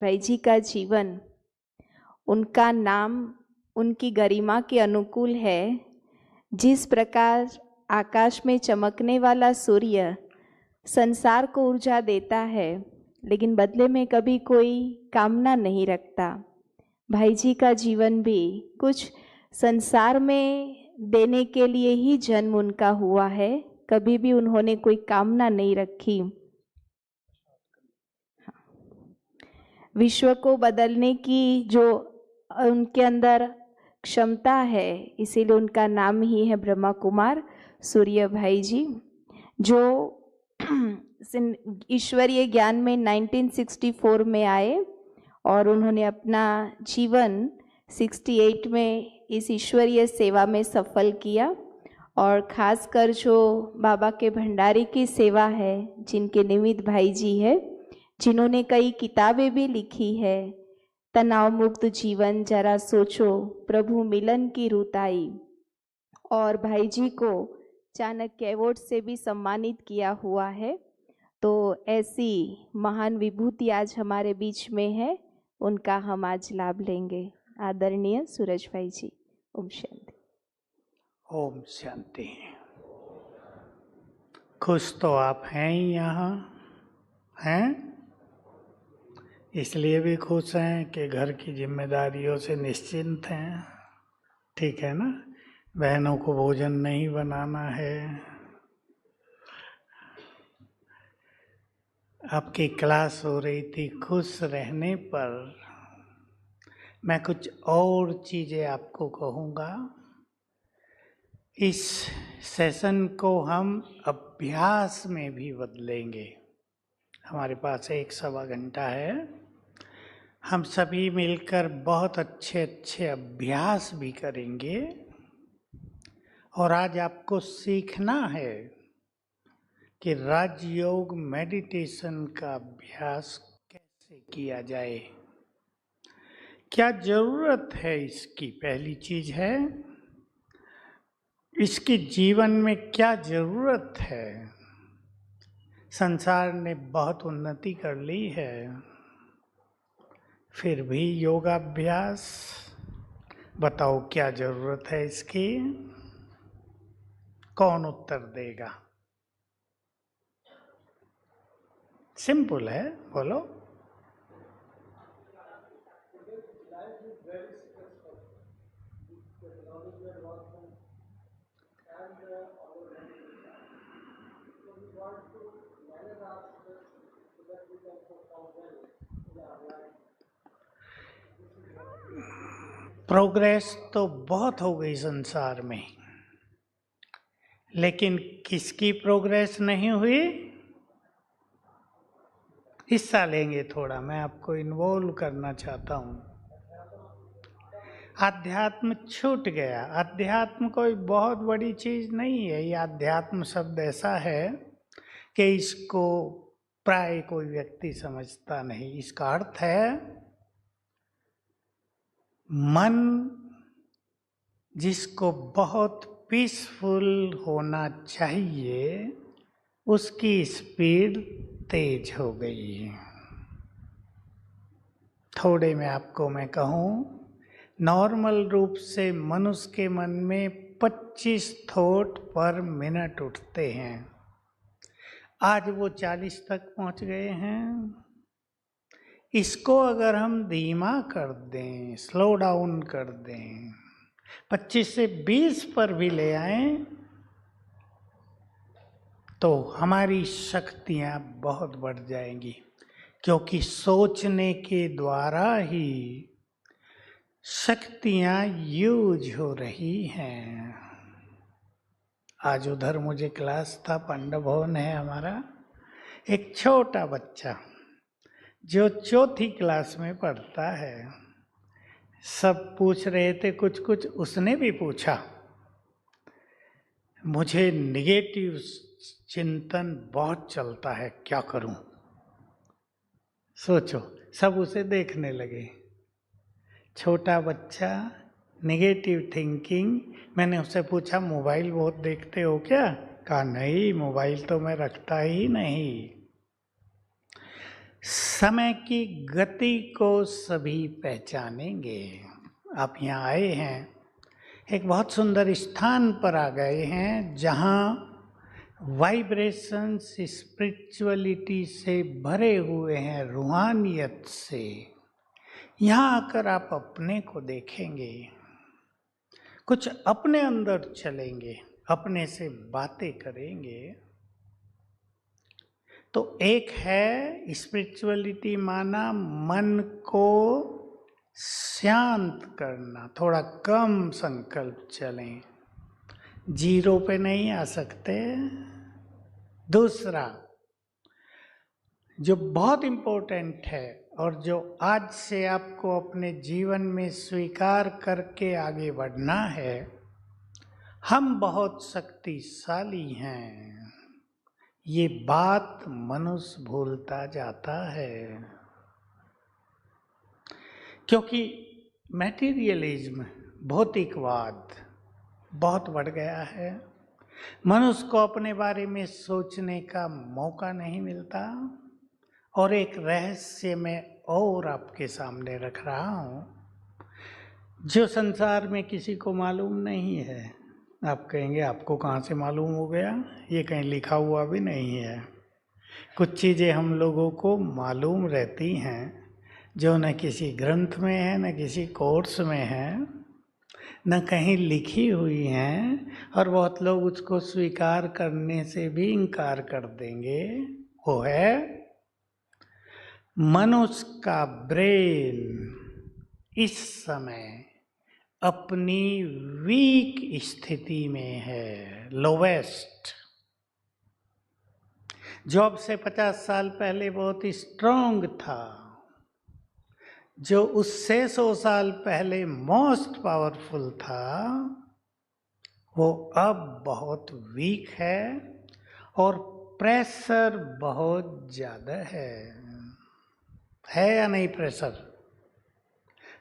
भाई जी का जीवन, उनका नाम उनकी गरिमा के अनुकूल है। जिस प्रकार आकाश में चमकने वाला सूर्य संसार को ऊर्जा देता है, लेकिन बदले में कभी कोई कामना नहीं रखता, भाई जी का जीवन भी कुछ संसार में देने के लिए ही जन्म उनका हुआ है। कभी भी उन्होंने कोई कामना नहीं रखी। विश्व को बदलने की जो उनके अंदर क्षमता है, इसीलिए उनका नाम ही है ब्रह्मा कुमार सूर्य भाई जी, जो ईश्वरीय ज्ञान में 1964 में आए और उन्होंने अपना जीवन 68 में इस ईश्वरीय सेवा में सफल किया। और खासकर जो बाबा के भंडारी की सेवा है, जिनके निमित्त भाई जी है, जिन्होंने कई किताबें भी लिखी है, तनाव मुक्त जीवन जरा सोचो, प्रभु मिलन की रुत आई, और भाई जी को चाणक्य अवार्ड से भी सम्मानित किया हुआ है। तो ऐसी महान विभूति आज हमारे बीच में है, उनका हम आज लाभ लेंगे। आदरणीय सूरज भाई जी, ओम शांति। ओम शांति। खुश तो आप हैं ही यहाँ हैं, इसलिए भी खुश हैं कि घर की जिम्मेदारियों से निश्चिंत हैं। ठीक है ना? बहनों को भोजन नहीं बनाना है। आपकी क्लास हो रही थी। खुश रहने पर मैं कुछ और चीज़ें आपको कहूँगा। इस सेशन को हम अभ्यास में भी बदलेंगे। हमारे पास 1-1.25 घंटा है। हम सभी मिलकर बहुत अच्छे अच्छे अभ्यास भी करेंगे। और आज आपको सीखना है कि राजयोग मेडिटेशन का अभ्यास कैसे किया जाए, क्या जरूरत है इसकी। पहली चीज है इसकी जीवन में क्या जरूरत है। संसार ने बहुत उन्नति कर ली है, फिर भी योगाभ्यास, बताओ क्या जरूरत है इसकी। कौन उत्तर देगा? सिंपल है, बोलो। प्रोग्रेस तो बहुत हो गई संसार में, लेकिन किसकी प्रोग्रेस नहीं हुई? हिस्सा लेंगे थोड़ा, मैं आपको इन्वॉल्व करना चाहता हूँ। अध्यात्म छूट गया। अध्यात्म कोई बहुत बड़ी चीज नहीं है। ये अध्यात्म शब्द ऐसा है कि इसको प्राय कोई व्यक्ति समझता नहीं। इसका अर्थ है मन जिसको बहुत पीसफुल होना चाहिए, उसकी स्पीड तेज हो गई है। थोड़े में आपको मैं कहूँ, नॉर्मल रूप से मनुष्य के मन में 25 थॉट पर मिनट उठते हैं। आज वो 40 तक पहुंच गए हैं। इसको अगर हम धीमा कर दें, स्लो डाउन कर दें, 25 से 20 पर भी ले आएं, तो हमारी शक्तियां बहुत बढ़ जाएंगी। क्योंकि सोचने के द्वारा ही शक्तियां यूज हो रही हैं। आज उधर मुझे क्लास था, पांडव भवन है हमारा। एक छोटा बच्चा जो 4थी क्लास में पढ़ता है, सब पूछ रहे थे कुछ कुछ, उसने भी पूछा। मुझे निगेटिव चिंतन बहुत चलता है, क्या करूं? सोचो, सब उसे देखने लगे। छोटा बच्चा, नेगेटिव थिंकिंग। मैंने उससे पूछा मोबाइल बहुत देखते हो क्या? कहा नहीं, मोबाइल तो मैं रखता ही नहीं। समय की गति को सभी पहचानेंगे। आप यहाँ आए हैं, एक बहुत सुंदर स्थान पर आ गए हैं जहाँ वाइब्रेशंस स्पिरिचुअलिटी से भरे हुए हैं, रूहानियत से। यहाँ आकर आप अपने को देखेंगे, कुछ अपने अंदर चलेंगे, अपने से बातें करेंगे। तो एक है स्पिरिचुअलिटी माना मन को शांत करना, थोड़ा कम संकल्प चलें, जीरो पे नहीं आ सकते। दूसरा जो बहुत इम्पोर्टेंट है और जो आज से आपको अपने जीवन में स्वीकार करके आगे बढ़ना है, हम बहुत शक्तिशाली हैं। ये बात मनुष्य भूलता जाता है क्योंकि मैटीरियलिज्म, भौतिकवाद बहुत बढ़ गया है। मनुष्य को अपने बारे में सोचने का मौका नहीं मिलता। और एक रहस्य मैं और आपके सामने रख रहा हूँ जो संसार में किसी को मालूम नहीं है। आप कहेंगे आपको कहाँ से मालूम हो गया, ये कहीं लिखा हुआ भी नहीं है। कुछ चीज़ें हम लोगों को मालूम रहती हैं जो न किसी ग्रंथ में है, न किसी कोर्स में है, न कहीं लिखी हुई हैं, और बहुत लोग उसको स्वीकार करने से भी इनकार कर देंगे। वो है मनुष्य का ब्रेन इस समय अपनी वीक स्थिति में है, लोवेस्ट। जो अब से 50 साल पहले बहुत स्ट्रांग था, जो उससे 100 साल पहले मोस्ट पावरफुल था, वो अब बहुत वीक है और प्रेशर बहुत ज़्यादा है या नहीं प्रेशर?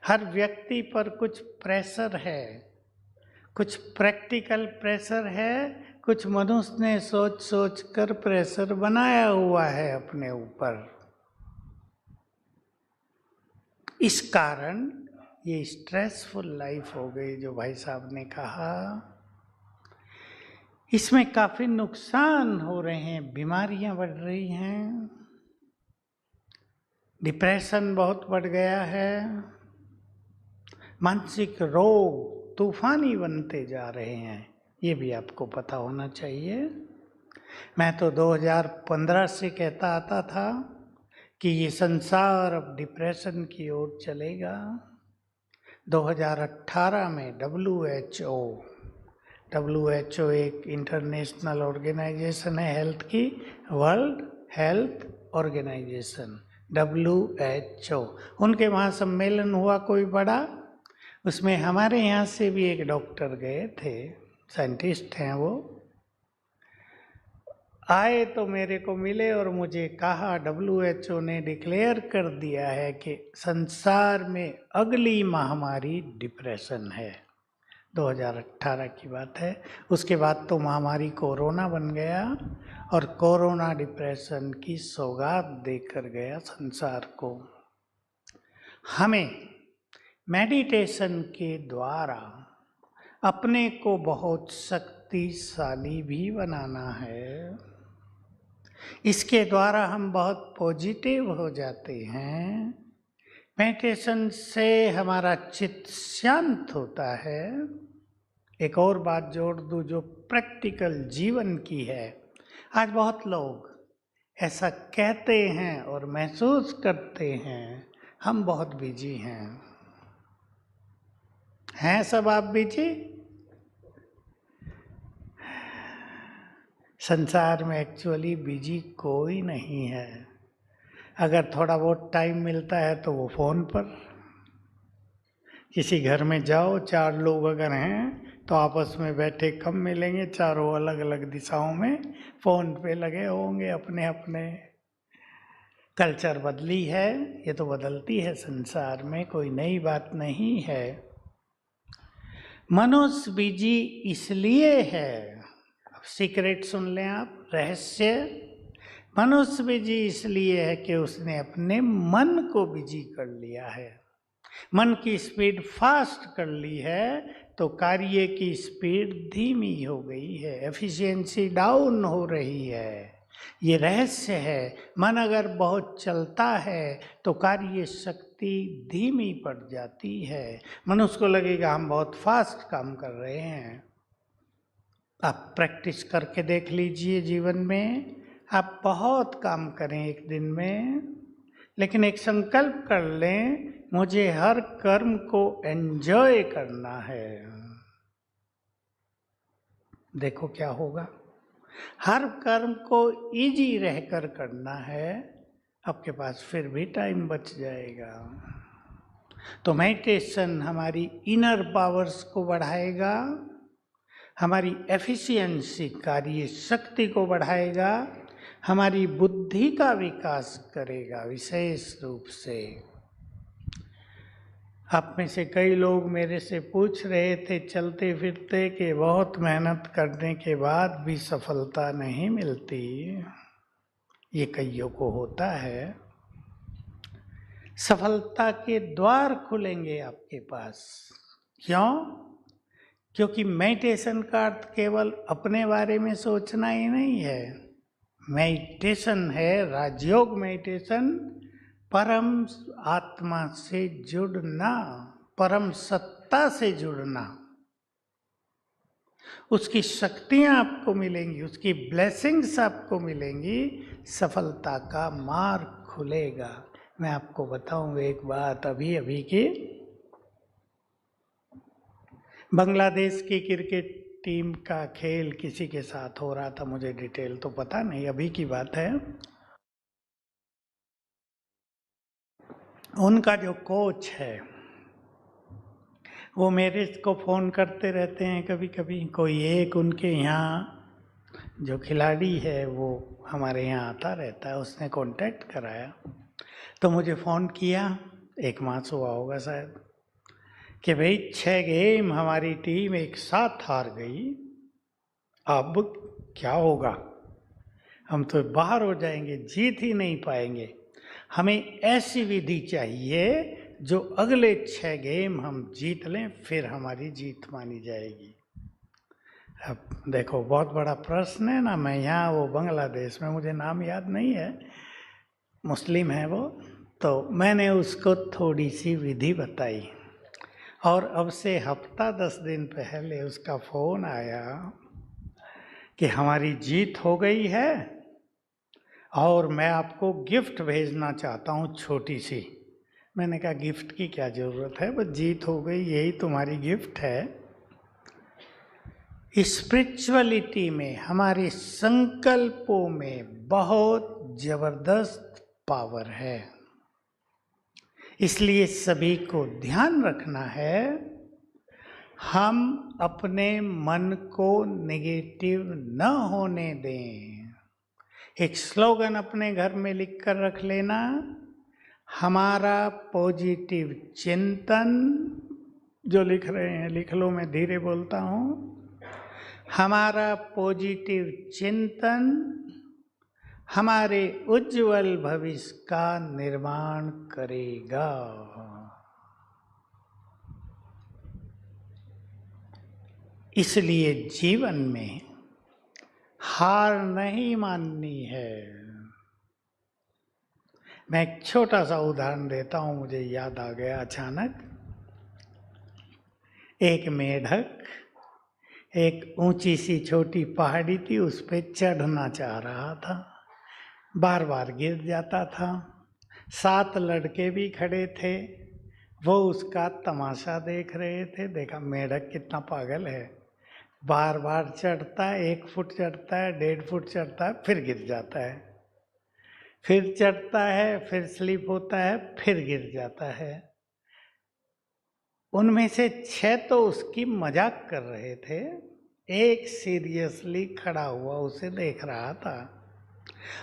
हर व्यक्ति पर कुछ प्रेशर है, कुछ प्रैक्टिकल प्रेशर है, कुछ मनुष्य ने सोच सोच कर प्रेशर बनाया हुआ है अपने ऊपर। इस कारण ये स्ट्रेसफुल लाइफ हो गई जो भाई साहब ने कहा। इसमें काफी नुकसान हो रहे हैं, बीमारियां बढ़ रही हैं, डिप्रेशन बहुत बढ़ गया है, मानसिक रोग तूफानी बनते जा रहे हैं। ये भी आपको पता होना चाहिए। मैं तो 2015 से कहता आता था कि ये संसार अब डिप्रेशन की ओर चलेगा। 2018 में WHO एक इंटरनेशनल ऑर्गेनाइजेशन है हेल्थ की, वर्ल्ड हेल्थ ऑर्गेनाइजेशन WHO, उनके वहाँ सम्मेलन हुआ कोई बड़ा, उसमें हमारे यहाँ से भी एक डॉक्टर गए थे, साइंटिस्ट हैं वो, आए तो मेरे को मिले और मुझे कहा WHO ने डिक्लेयर कर दिया है कि संसार में अगली महामारी डिप्रेशन है। 2018 की बात है। उसके बाद तो महामारी कोरोना बन गया और कोरोना डिप्रेशन की सौगात देकर गया संसार को। हमें मेडिटेशन के द्वारा अपने को बहुत शक्तिशाली भी बनाना है। इसके द्वारा हम बहुत पॉजिटिव हो जाते हैं। मेडिटेशन से हमारा चित्त शांत होता है। एक और बात जोड़ दूं जो प्रैक्टिकल जीवन की है। आज बहुत लोग ऐसा कहते हैं और महसूस करते हैं हम बहुत बिजी हैं सब आप बिजी? संसार में एक्चुअली बिजी कोई नहीं है। अगर थोड़ा बहुत टाइम मिलता है तो वो फ़ोन पर, किसी घर में जाओ, 4 लोग अगर हैं तो आपस में बैठे कम मिलेंगे, चारों अलग अलग दिशाओं में फ़ोन पे लगे होंगे अपने अपने। कल्चर बदली है, ये तो बदलती है संसार में, कोई नई बात नहीं है। मनुष्य बिजी इसलिए है, सीक्रेट सुन लें आप, रहस्य। मनुष्य बिजी इसलिए है कि उसने अपने मन को बिजी कर लिया है। मन की स्पीड फास्ट कर ली है तो कार्य की स्पीड धीमी हो गई है, एफिशिएंसी डाउन हो रही है। ये रहस्य है। मन अगर बहुत चलता है तो कार्य शक्ति धीमी पड़ जाती है। मनुष्य को लगेगा हम बहुत फास्ट काम कर रहे हैं। आप प्रैक्टिस करके देख लीजिए जीवन में, आप बहुत काम करें एक दिन में, लेकिन एक संकल्प कर लें मुझे हर कर्म को एंजॉय करना है। देखो क्या होगा। हर कर्म को इजी रहकर करना है, आपके पास फिर भी टाइम बच जाएगा। तो मेडिटेशन हमारी इनर पावर्स को बढ़ाएगा, हमारी एफिशिएंसी कार्य शक्ति को बढ़ाएगा, हमारी बुद्धि का विकास करेगा विशेष रूप से। आप में से कई लोग मेरे से पूछ रहे थे चलते फिरते कि बहुत मेहनत करने के बाद भी सफलता नहीं मिलती। ये कईयों को होता है। सफलता के द्वार खुलेंगे आपके पास। क्यों? क्योंकि मेडिटेशन का अर्थ केवल अपने बारे में सोचना ही नहीं है। मेडिटेशन है, राजयोग मेडिटेशन, परम आत्मा से जुड़ना, परम सत्ता से जुड़ना। उसकी शक्तियां आपको मिलेंगी, उसकी ब्लेसिंग्स आपको मिलेंगी, सफलता का मार्ग खुलेगा। मैं आपको बताऊं एक बात अभी अभी की। बांग्लादेश की क्रिकेट टीम का खेल किसी के साथ हो रहा था, मुझे डिटेल तो पता नहीं, अभी की बात है। उनका जो कोच है वो मेरे को फ़ोन करते रहते हैं कभी कभी। कोई एक उनके यहाँ जो खिलाड़ी है वो हमारे यहाँ आता रहता है, उसने कांटेक्ट कराया तो मुझे फ़ोन किया, 1 मास हुआ होगा शायद, कि भाई 6 गेम हमारी टीम एक साथ हार गई, अब क्या होगा? हम तो बाहर हो जाएंगे, जीत ही नहीं पाएंगे। हमें ऐसी विधि चाहिए जो अगले 6 गेम हम जीत लें, फिर हमारी जीत मानी जाएगी। अब देखो बहुत बड़ा प्रश्न है ना। मैं यहाँ, वो बांग्लादेश में, मुझे नाम याद नहीं है, मुस्लिम है वो, तो मैंने उसको थोड़ी सी विधि बताई और अब से हफ्ता 10 दिन पहले उसका फ़ोन आया कि हमारी जीत हो गई है और मैं आपको गिफ्ट भेजना चाहता हूँ छोटी सी। मैंने कहा गिफ्ट की क्या ज़रूरत है, बस जीत हो गई यही तुम्हारी गिफ्ट है। स्पिरिचुअलिटी में, हमारे संकल्पों में बहुत जबरदस्त पावर है। इसलिए सभी को ध्यान रखना है, हम अपने मन को नेगेटिव न होने दें। एक स्लोगन अपने घर में लिख कर रख लेना, हमारा पॉजिटिव चिंतन, जो लिख रहे हैं लिख लो, मैं धीरे बोलता हूँ। हमारा पॉजिटिव चिंतन हमारे उज्जवल भविष्य का निर्माण करेगा। इसलिए जीवन में हार नहीं माननी है। मैं एक छोटा सा उदाहरण देता हूं, मुझे याद आ गया अचानक। एक मेढक एक ऊंची सी छोटी पहाड़ी थी, उस पे चढ़ना चाह रहा था, बार बार गिर जाता था। 7 लड़के भी खड़े थे, वो उसका तमाशा देख रहे थे। देखा मेढक कितना पागल है, बार बार चढ़ता है, 1 फुट चढ़ता है, 1.5 फुट चढ़ता है, फिर गिर जाता है, फिर चढ़ता है, फिर स्लिप होता है, फिर गिर जाता है। उनमें से 6 तो उसकी मजाक कर रहे थे, एक सीरियसली खड़ा हुआ उसे देख रहा था।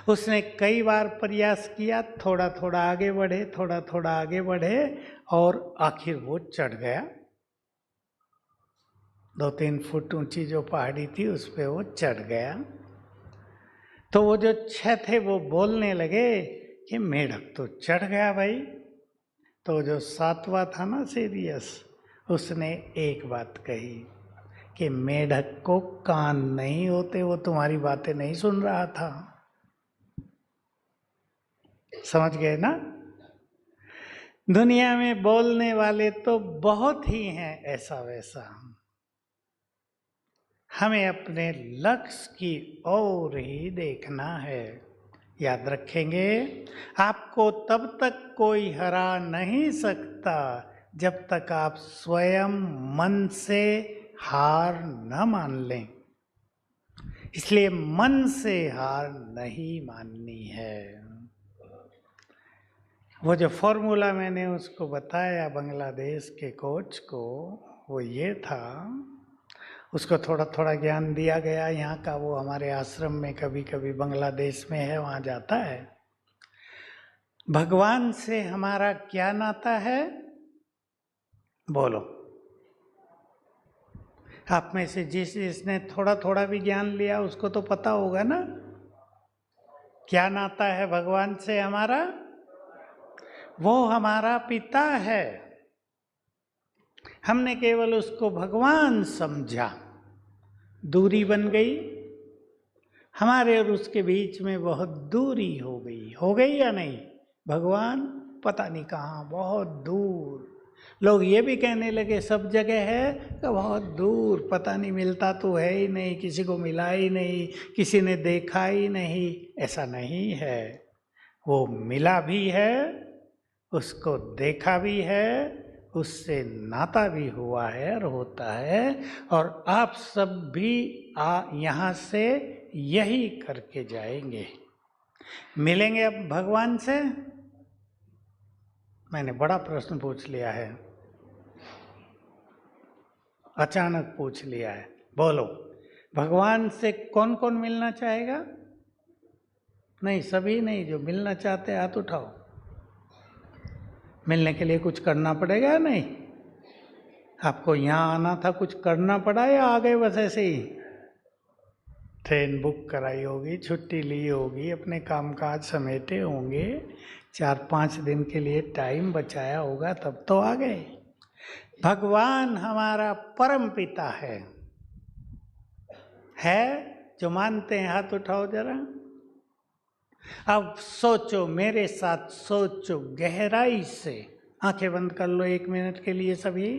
उसने कई बार प्रयास किया, थोड़ा थोड़ा आगे बढ़े, थोड़ा थोड़ा आगे बढ़े, और आखिर वो चढ़ गया। 2-3 फुट ऊंची जो पहाड़ी थी उस पे वो चढ़ गया। तो वो जो 6 थे वो बोलने लगे कि मेढक तो चढ़ गया भाई। तो जो 7वां था ना सीरियस, उसने एक बात कही कि मेढक को कान नहीं होते, वो तुम्हारी बातें नहीं सुन रहा था। समझ गए ना? दुनिया में बोलने वाले तो बहुत ही हैं ऐसा वैसा। हमें अपने लक्ष्य की ओर ही देखना है। याद रखेंगे, आपको तब तक कोई हरा नहीं सकता जब तक आप स्वयं मन से हार न मान लें। इसलिए मन से हार नहीं माननी है। वो जो फॉर्मूला मैंने उसको बताया बांग्लादेश के कोच को, वो ये था, उसको थोड़ा थोड़ा ज्ञान दिया गया। यहाँ का वो हमारे आश्रम में कभी कभी बांग्लादेश में है, वहाँ जाता है। भगवान से हमारा क्या नाता है? बोलो। आप में से जिसने थोड़ा थोड़ा भी ज्ञान लिया उसको तो पता होगा ना, क्या नाता है भगवान से हमारा? वो हमारा पिता है। हमने केवल उसको भगवान समझा, दूरी बन गई। हमारे और उसके बीच में बहुत दूरी हो गई या नहीं? भगवान पता नहीं कहाँ, बहुत दूर। लोग ये भी कहने लगे सब जगह है, तो बहुत दूर, पता नहीं, मिलता तो है ही नहीं, किसी को मिला ही नहीं, किसी ने देखा ही नहीं। ऐसा नहीं है, वो मिला भी है, उसको देखा भी है, उससे नाता भी हुआ है और होता है। और आप सब भी यहाँ से यही करके जाएंगे। मिलेंगे अब भगवान से। मैंने बड़ा प्रश्न पूछ लिया है, अचानक पूछ लिया है। बोलो, भगवान से कौन कौन मिलना चाहेगा? नहीं, सभी नहीं, जो मिलना चाहते हैं हाथ उठाओ। मिलने के लिए कुछ करना पड़ेगा या नहीं? आपको यहाँ आना था, कुछ करना पड़ा या आ गए बस ऐसे ही? ट्रेन बुक कराई होगी, छुट्टी ली होगी, अपने कामकाज समेटे होंगे, 4-5 दिन के लिए टाइम बचाया होगा, तब तो आ गए। भगवान हमारा परम पिता है। जो मानते हैं हाथ उठाओ जरा। अब सोचो, मेरे साथ सोचो गहराई से। आंखें बंद कर लो 1 मिनट के लिए सभी।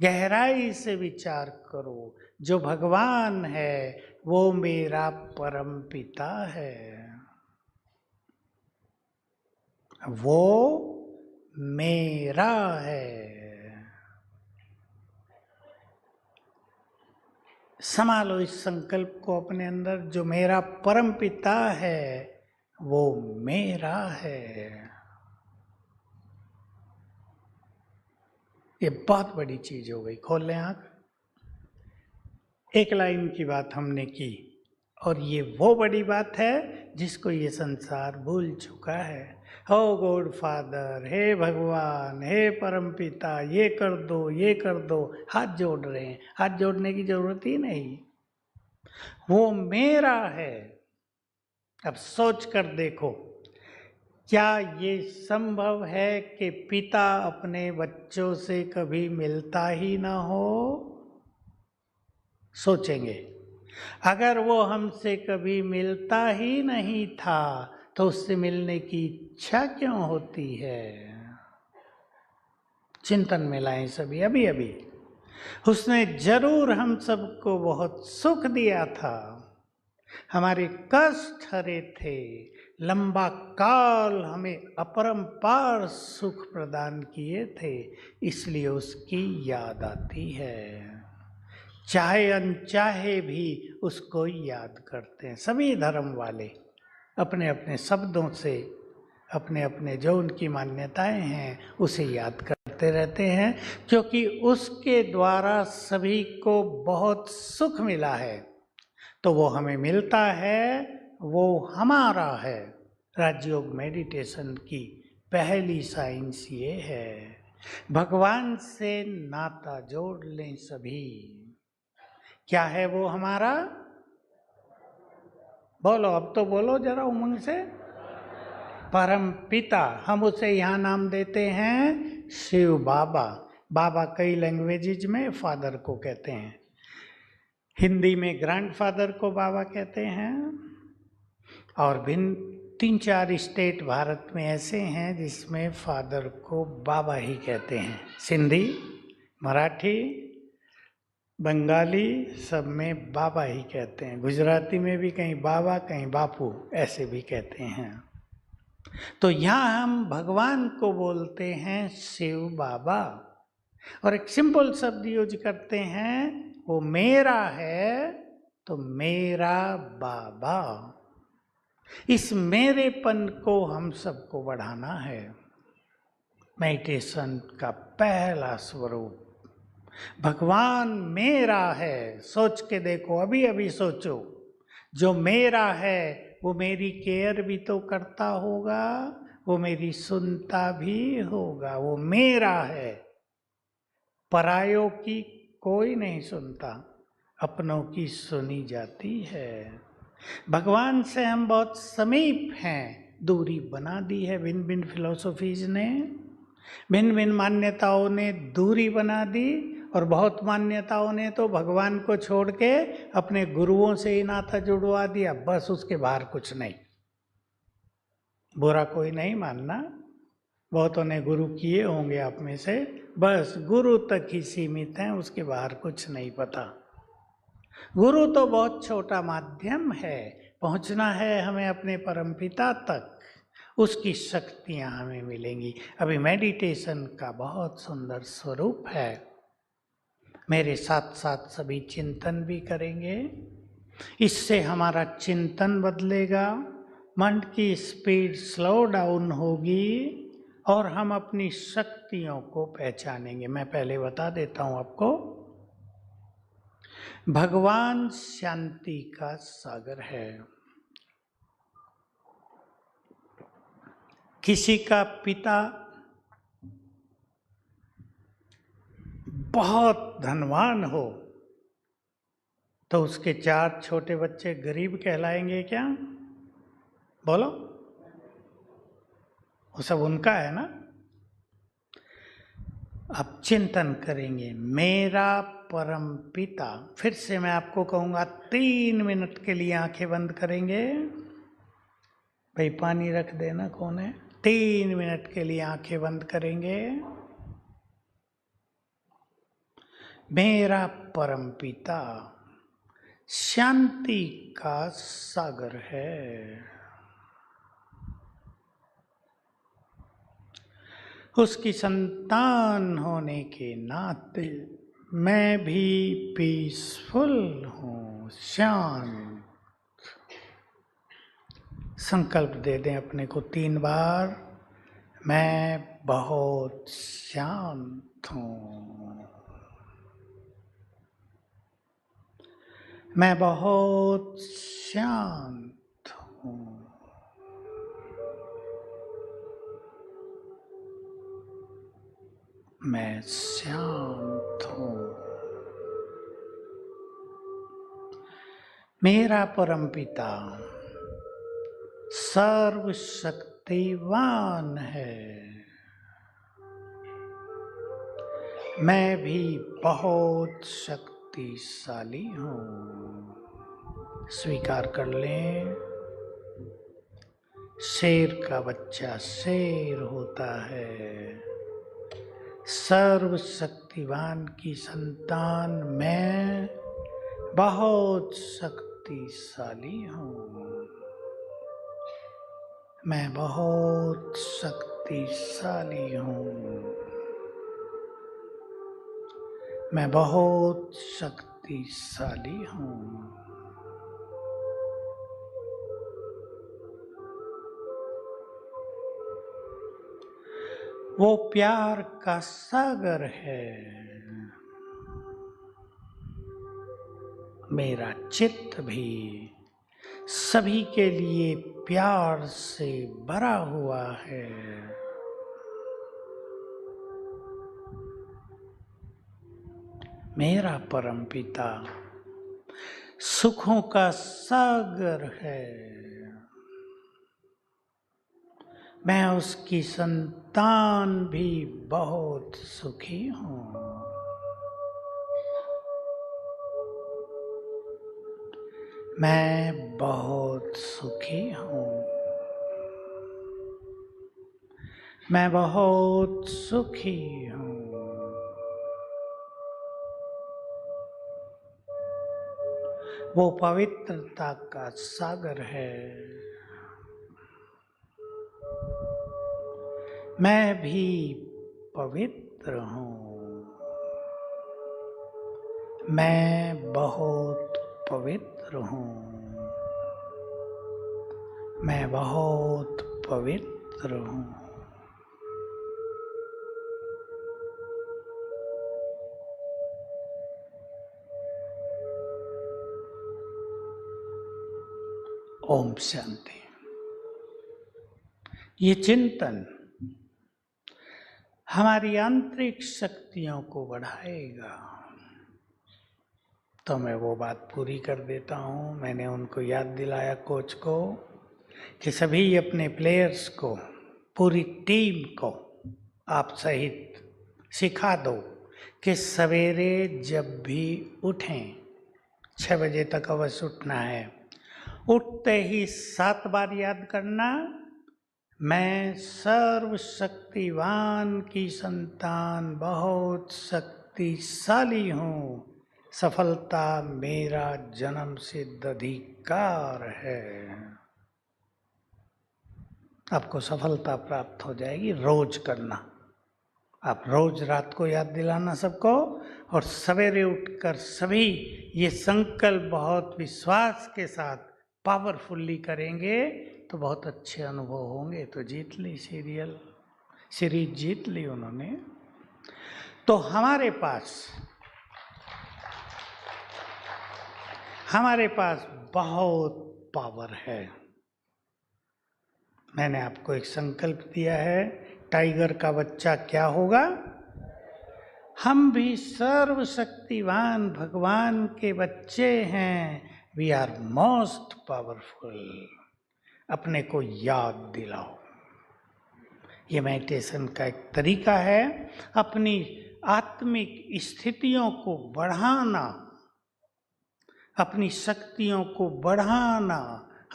गहराई से विचार करो, जो भगवान है वो मेरा परम पिता है। वो मेरा है। संभालो इस संकल्प को अपने अंदर, जो मेरा परम पिता है वो मेरा है। ये बहुत बड़ी चीज हो गई। खोल लें आंख। एक लाइन की बात हमने की, और ये वो बड़ी बात है जिसको ये संसार भूल चुका है। हो गॉड फादर, हे भगवान, हे परम पिता, ये कर दो, ये कर दो, हाथ जोड़ रहे हैं। हाथ जोड़ने की जरूरत ही नहीं, वो मेरा है। अब सोच कर देखो, क्या ये संभव है कि पिता अपने बच्चों से कभी मिलता ही ना हो? सोचेंगे, अगर वो हमसे कभी मिलता ही नहीं था तो उससे मिलने की इच्छा क्यों होती है? चिंतन में लाएं सभी अभी अभी। उसने जरूर हम सबको बहुत सुख दिया था, हमारे कष्ट हरे थे, लंबा काल हमें अपरंपार सुख प्रदान किए थे, इसलिए उसकी याद आती है। चाहे अनचाहे भी उसको याद करते हैं। सभी धर्म वाले अपने अपने शब्दों से, अपने अपने जो उनकी मान्यताएं हैं उसे याद करते रहते हैं, क्योंकि उसके द्वारा सभी को बहुत सुख मिला है। तो वो हमें मिलता है, वो हमारा है। राजयोग मेडिटेशन की पहली साइंस ये है, भगवान से नाता जोड़ लें सभी। क्या है वो हमारा? बोलो, अब तो बोलो जरा उमंग से। परम पिता, हम उसे यहाँ नाम देते हैं शिव बाबा। बाबा कई लैंग्वेजेज में फादर को कहते हैं। हिंदी में ग्रैंडफादर को बाबा कहते हैं, और भिन्न 3-4 स्टेट भारत में ऐसे हैं जिसमें फादर को बाबा ही कहते हैं। सिंधी, मराठी, बंगाली, सब में बाबा ही कहते हैं। गुजराती में भी कहीं बाबा कहीं बापू ऐसे भी कहते हैं। तो यहाँ हम भगवान को बोलते हैं शिव बाबा, और एक सिंपल शब्द यूज करते हैं, वो मेरा है तो मेरा बाबा। इस मेरेपन को हम सबको बढ़ाना है। मेडिटेशन का पहला स्वरूप भगवान मेरा है। सोच के देखो, अभी अभी सोचो, जो मेरा है वो मेरी केयर भी तो करता होगा, वो मेरी सुनता भी होगा। वो मेरा है। परायों की कोई नहीं सुनता, अपनों की सुनी जाती है। भगवान से हम बहुत समीप हैं, दूरी बना दी है भिन्न भिन्न फिलोसफीज ने, भिन्न भिन्न मान्यताओं ने दूरी बना दी, और बहुत मान्यताओं ने तो भगवान को छोड़ के अपने गुरुओं से ही नाता जुड़वा दिया, बस उसके बाहर कुछ नहीं। बुरा कोई नहीं मानना, बहुतों ने गुरु किए होंगे आप में से, बस गुरु तक ही सीमित हैं, उसके बाहर कुछ नहीं पता। गुरु तो बहुत छोटा माध्यम है, पहुंचना है हमें अपने परमपिता तक, उसकी शक्तियां हमें मिलेंगी। अभी मेडिटेशन का बहुत सुंदर स्वरूप है। मेरे साथ साथ सभी चिंतन भी करेंगे, इससे हमारा चिंतन बदलेगा, मन की स्पीड स्लो डाउन होगी, और हम अपनी शक्तियों को पहचानेंगे। मैं पहले बता देता हूं आपको, भगवान शांति का सागर है। किसी का पिता बहुत धनवान हो तो उसके 4 छोटे बच्चे गरीब कहलाएंगे क्या? बोलो, वो सब उनका है ना। अब चिंतन करेंगे, मेरा परम पिता। फिर से मैं आपको कहूंगा 3 मिनट के लिए आंखें बंद करेंगे। भाई पानी रख देना, कौन है? 3 मिनट के लिए आंखें बंद करेंगे। मेरा परम पिता शांति का सागर है। उसकी संतान होने के नाते मैं भी पीसफुल हूँ, शांत। संकल्प दे दें अपने को 3 बार, मैं बहुत शांत हूँ, मैं बहुत शांत हूँ, मैं शांत हूँ। मेरा परमपिता सर्वशक्तिवान है, मैं भी बहुत शक्तिशाली हूँ। स्वीकार कर लें, शेर का बच्चा शेर होता है। सर्वशक्तिवान की संतान मैं बहुत शक्तिशाली हूँ, मैं बहुत शक्तिशाली हूँ, मैं बहुत शक्तिशाली हूँ। वो प्यार का सागर है, मेरा चित्त भी सभी के लिए प्यार से भरा हुआ है। मेरा परमपिता सुखों का सागर है। मैं उसकी संतान भी बहुत सुखी हूँ। मैं बहुत सुखी हूँ। मैं बहुत सुखी हूँ। वो पवित्रता का सागर है। मैं भी पवित्र हूँ। मैं बहुत पवित्र हूँ। मैं बहुत पवित्र हूँ। ओम शांति। ये चिंतन हमारी आंतरिक शक्तियों को बढ़ाएगा। तो मैं वो बात पूरी कर देता हूँ। मैंने उनको याद दिलाया, कोच को, कि सभी अपने प्लेयर्स को, पूरी टीम को आप सहित सिखा दो कि सवेरे जब भी उठें, 6 बजे तक अवश्य उठना है। उठते ही 7 बार याद करना, मैं सर्वशक्तिवान की संतान बहुत शक्तिशाली हूँ। सफलता मेरा जन्म सिद्ध अधिकार है। आपको सफलता प्राप्त हो जाएगी। रोज करना। आप रोज रात को याद दिलाना सबको, और सवेरे उठकर सभी ये संकल्प बहुत विश्वास के साथ पावरफुल्ली करेंगे तो बहुत अच्छे अनुभव होंगे। तो जीत ली सीरीज जीत ली उन्होंने। तो हमारे पास बहुत पावर है। मैंने आपको एक संकल्प दिया है, टाइगर का बच्चा क्या होगा? हम भी सर्वशक्तिवान भगवान के बच्चे हैं। We are most powerful. अपने को याद दिलाओ। ये मेडिटेशन का एक तरीका है अपनी आत्मिक स्थितियों को बढ़ाना, अपनी शक्तियों को बढ़ाना,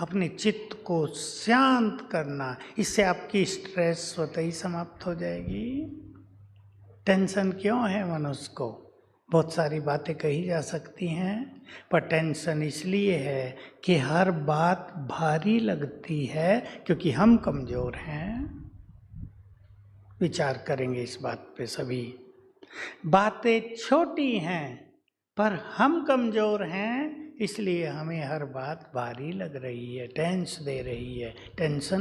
अपने चित्त को शांत करना। इससे आपकी स्ट्रेस स्वतः ही समाप्त हो जाएगी। टेंशन क्यों है मनुष्य को? बहुत सारी बातें कही जा सकती हैं, पर टेंशन इसलिए है कि हर बात भारी लगती है क्योंकि हम कमजोर हैं। विचार करेंगे इस बात पे सभी। बातें छोटी हैं पर हम कमजोर हैं, इसलिए हमें हर बात भारी लग रही है, टेंशन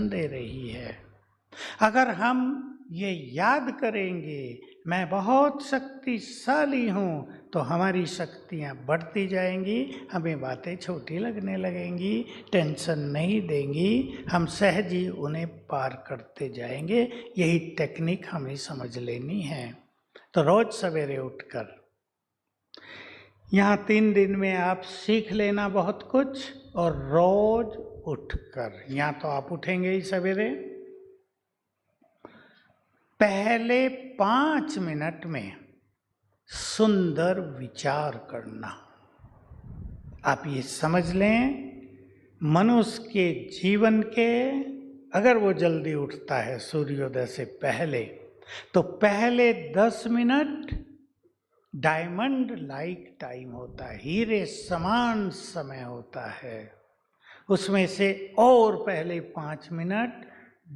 दे रही है। अगर हम ये याद करेंगे मैं बहुत शक्तिशाली हूँ, तो हमारी शक्तियाँ बढ़ती जाएंगी, हमें बातें छोटी लगने लगेंगी, टेंशन नहीं देंगी, हम सहज ही उन्हें पार करते जाएंगे। यही टेक्निक हमें समझ लेनी है। तो रोज सवेरे उठकर, यहाँ 3 दिन में आप सीख लेना बहुत कुछ, और रोज उठकर, यहाँ तो आप उठेंगे ही सवेरे, पहले 5 मिनट में सुंदर विचार करना। आप ये समझ लें, मनुष्य के जीवन के, अगर वो जल्दी उठता है सूर्योदय से पहले, तो पहले 10 मिनट डायमंड लाइक टाइम होता है, हीरे समान समय होता है। उसमें से और पहले 5 मिनट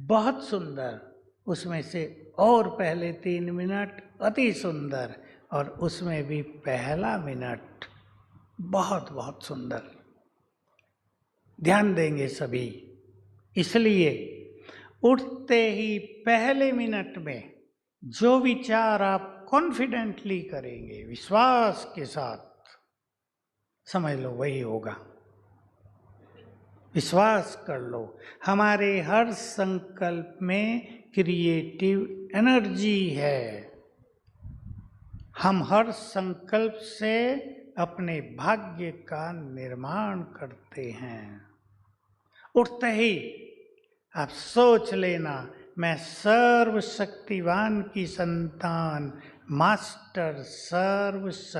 बहुत सुंदर, उसमें से और पहले 3 मिनट अति सुंदर, और उसमें भी पहला मिनट बहुत बहुत सुंदर। ध्यान देंगे सभी। इसलिए उठते ही पहले मिनट में जो विचार आप कॉन्फिडेंटली करेंगे, विश्वास के साथ, समझ लो वही होगा। विश्वास कर लो, हमारे हर संकल्प में क्रिएटिव एनर्जी है। हम हर संकल्प से अपने भाग्य का निर्माण करते हैं। उठते ही आप सोच लेना, मैं सर्वशक्तिवान की संतान, मास्टर सर्वशक्तिवान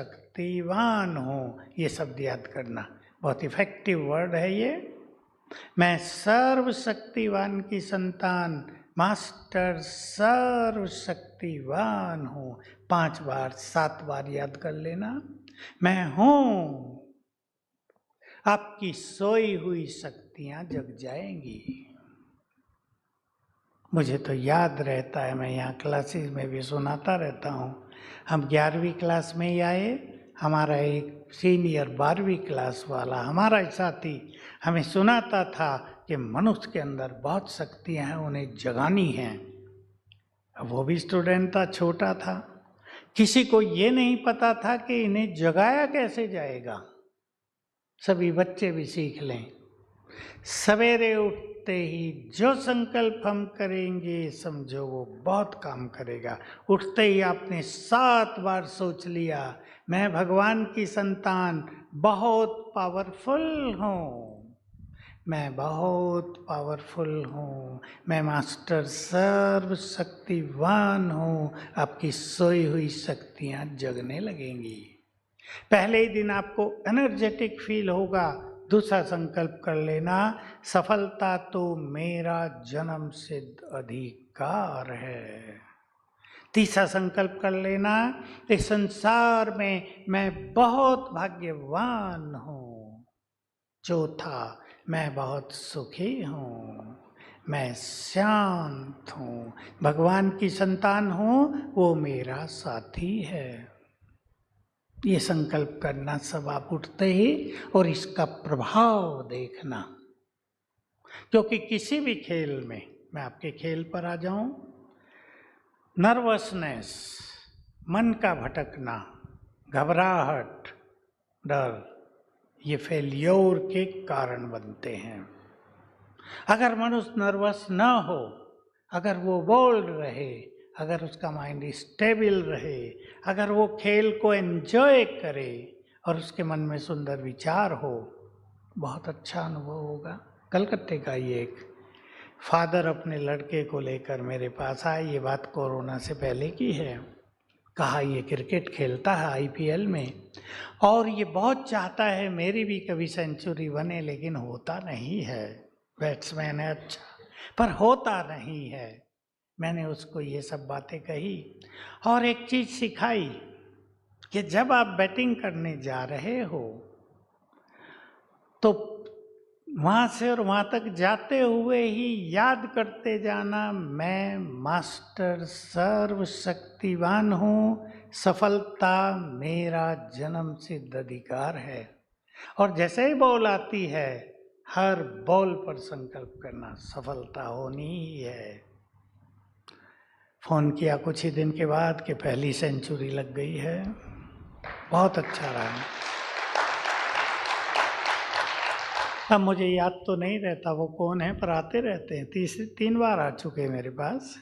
हूँ। ये शब्द याद करना, बहुत इफेक्टिव वर्ड है ये। मैं सर्वशक्तिवान की संतान, मास्टर सर्वशक्तिवान हूँ। 5 बार 7 बार याद कर लेना। मैं हूँ, आपकी सोई हुई शक्तियां जग जाएंगी। मुझे तो याद रहता है, मैं यहाँ क्लासेस में भी सुनाता रहता हूँ। हम 11वीं क्लास में ही आए, हमारा एक सीनियर 12वीं क्लास वाला हमारा ही साथी हमें सुनाता था कि मनुष्य के अंदर बहुत शक्तियाँ हैं, उन्हें जगानी हैं। वो भी स्टूडेंट था, छोटा था, किसी को ये नहीं पता था कि इन्हें जगाया कैसे जाएगा। सभी बच्चे भी सीख लें। सवेरे उठते ही जो संकल्प हम करेंगे, समझो वो बहुत काम करेगा। उठते ही आपने 7 बार सोच लिया, मैं भगवान की संतान बहुत पावरफुल हूँ, मैं बहुत पावरफुल हूँ, मैं मास्टर सर्वशक्तिवान हूँ। आपकी सोई हुई शक्तियाँ जगने लगेंगी। पहले ही दिन आपको एनर्जेटिक फील होगा। दूसरा संकल्प कर लेना, सफलता तो मेरा जन्म सिद्ध अधिकार है। तीसरा संकल्प कर लेना, इस संसार में मैं बहुत भाग्यवान हूँ। चौथा, मैं बहुत सुखी हूँ, मैं शांत हूँ, भगवान की संतान हूँ, वो मेरा साथी है। ये संकल्प करना सब आप उठते ही, और इसका प्रभाव देखना। क्योंकि किसी भी खेल में, मैं आपके खेल पर आ जाऊं, नर्वसनेस, मन का भटकना, घबराहट, डर, ये फेल्योर के कारण बनते हैं। अगर मनुष्य नर्वस ना हो, अगर वो बोल्ड रहे, अगर उसका माइंड स्टेबल रहे, अगर वो खेल को एंजॉय करे और उसके मन में सुंदर विचार हो, बहुत अच्छा अनुभव होगा। कलकत्ते का ये एक फादर अपने लड़के को लेकर मेरे पास आए, ये बात कोरोना से पहले की है। कहा ये क्रिकेट खेलता है IPL में, और ये बहुत चाहता है मेरी भी कभी सेंचुरी बने, लेकिन होता नहीं है। बैट्समैन है अच्छा, पर होता नहीं है। मैंने उसको ये सब बातें कही और एक चीज सिखाई कि जब आप बैटिंग करने जा रहे हो तो वहां से और वहां तक जाते हुए ही याद करते जाना, मैं मास्टर सर्वशक्तिवान हूँ, सफलता मेरा जन्म सिद्ध अधिकार है। और जैसे ही बॉल आती है, हर बॉल पर संकल्प करना, सफलता होनी ही है। फोन किया कुछ ही दिन के बाद कि पहली सेंचुरी लग गई है, बहुत अच्छा रहा। अब मुझे याद तो नहीं रहता वो कौन है, पर आते रहते हैं, 3 बार आ चुके मेरे पास।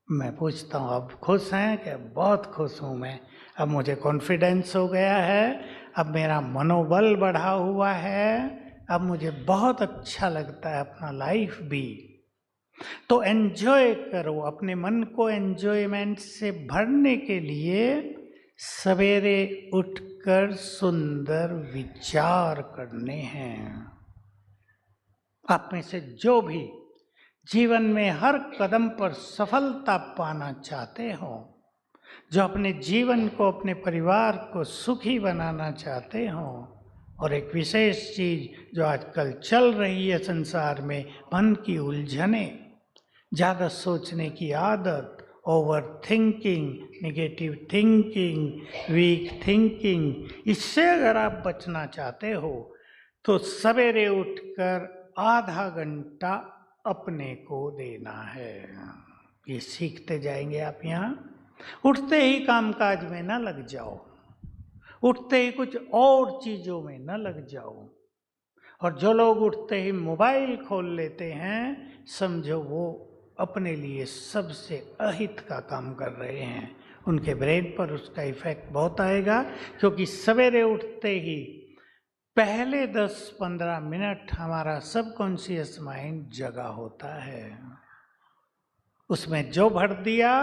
मैं पूछता हूँ अब खुश हैं क्या? बहुत खुश हूँ मैं। अब मुझे कॉन्फिडेंस हो गया है, अब मेरा मनोबल बढ़ा हुआ है, अब मुझे बहुत अच्छा लगता है अपना लाइफ भी। तो एंजॉय करो, अपने मन को एंजॉयमेंट से भरने के लिए सवेरे उठकर सुंदर विचार करने हैं। आप में से जो भी जीवन में हर कदम पर सफलता पाना चाहते हो, जो अपने जीवन को, अपने परिवार को सुखी बनाना चाहते हो, और एक विशेष चीज जो आजकल चल रही है संसार में, मन की उलझने, ज़्यादा सोचने की आदत, overthinking, negative thinking, weak thinking, इससे अगर आप बचना चाहते हो तो सवेरे उठकर आधा घंटा अपने को देना है। ये सीखते जाएंगे आप। यहाँ उठते ही कामकाज में न लग जाओ, उठते ही कुछ और चीज़ों में न लग जाओ। और जो लोग उठते ही मोबाइल खोल लेते हैं, समझो वो अपने लिए सबसे अहित का काम कर रहे हैं। उनके ब्रेन पर उसका इफेक्ट बहुत आएगा, क्योंकि सवेरे उठते ही पहले 10-15 मिनट हमारा सबकॉन्शियस माइंड जगा होता है। उसमें जो भर दिया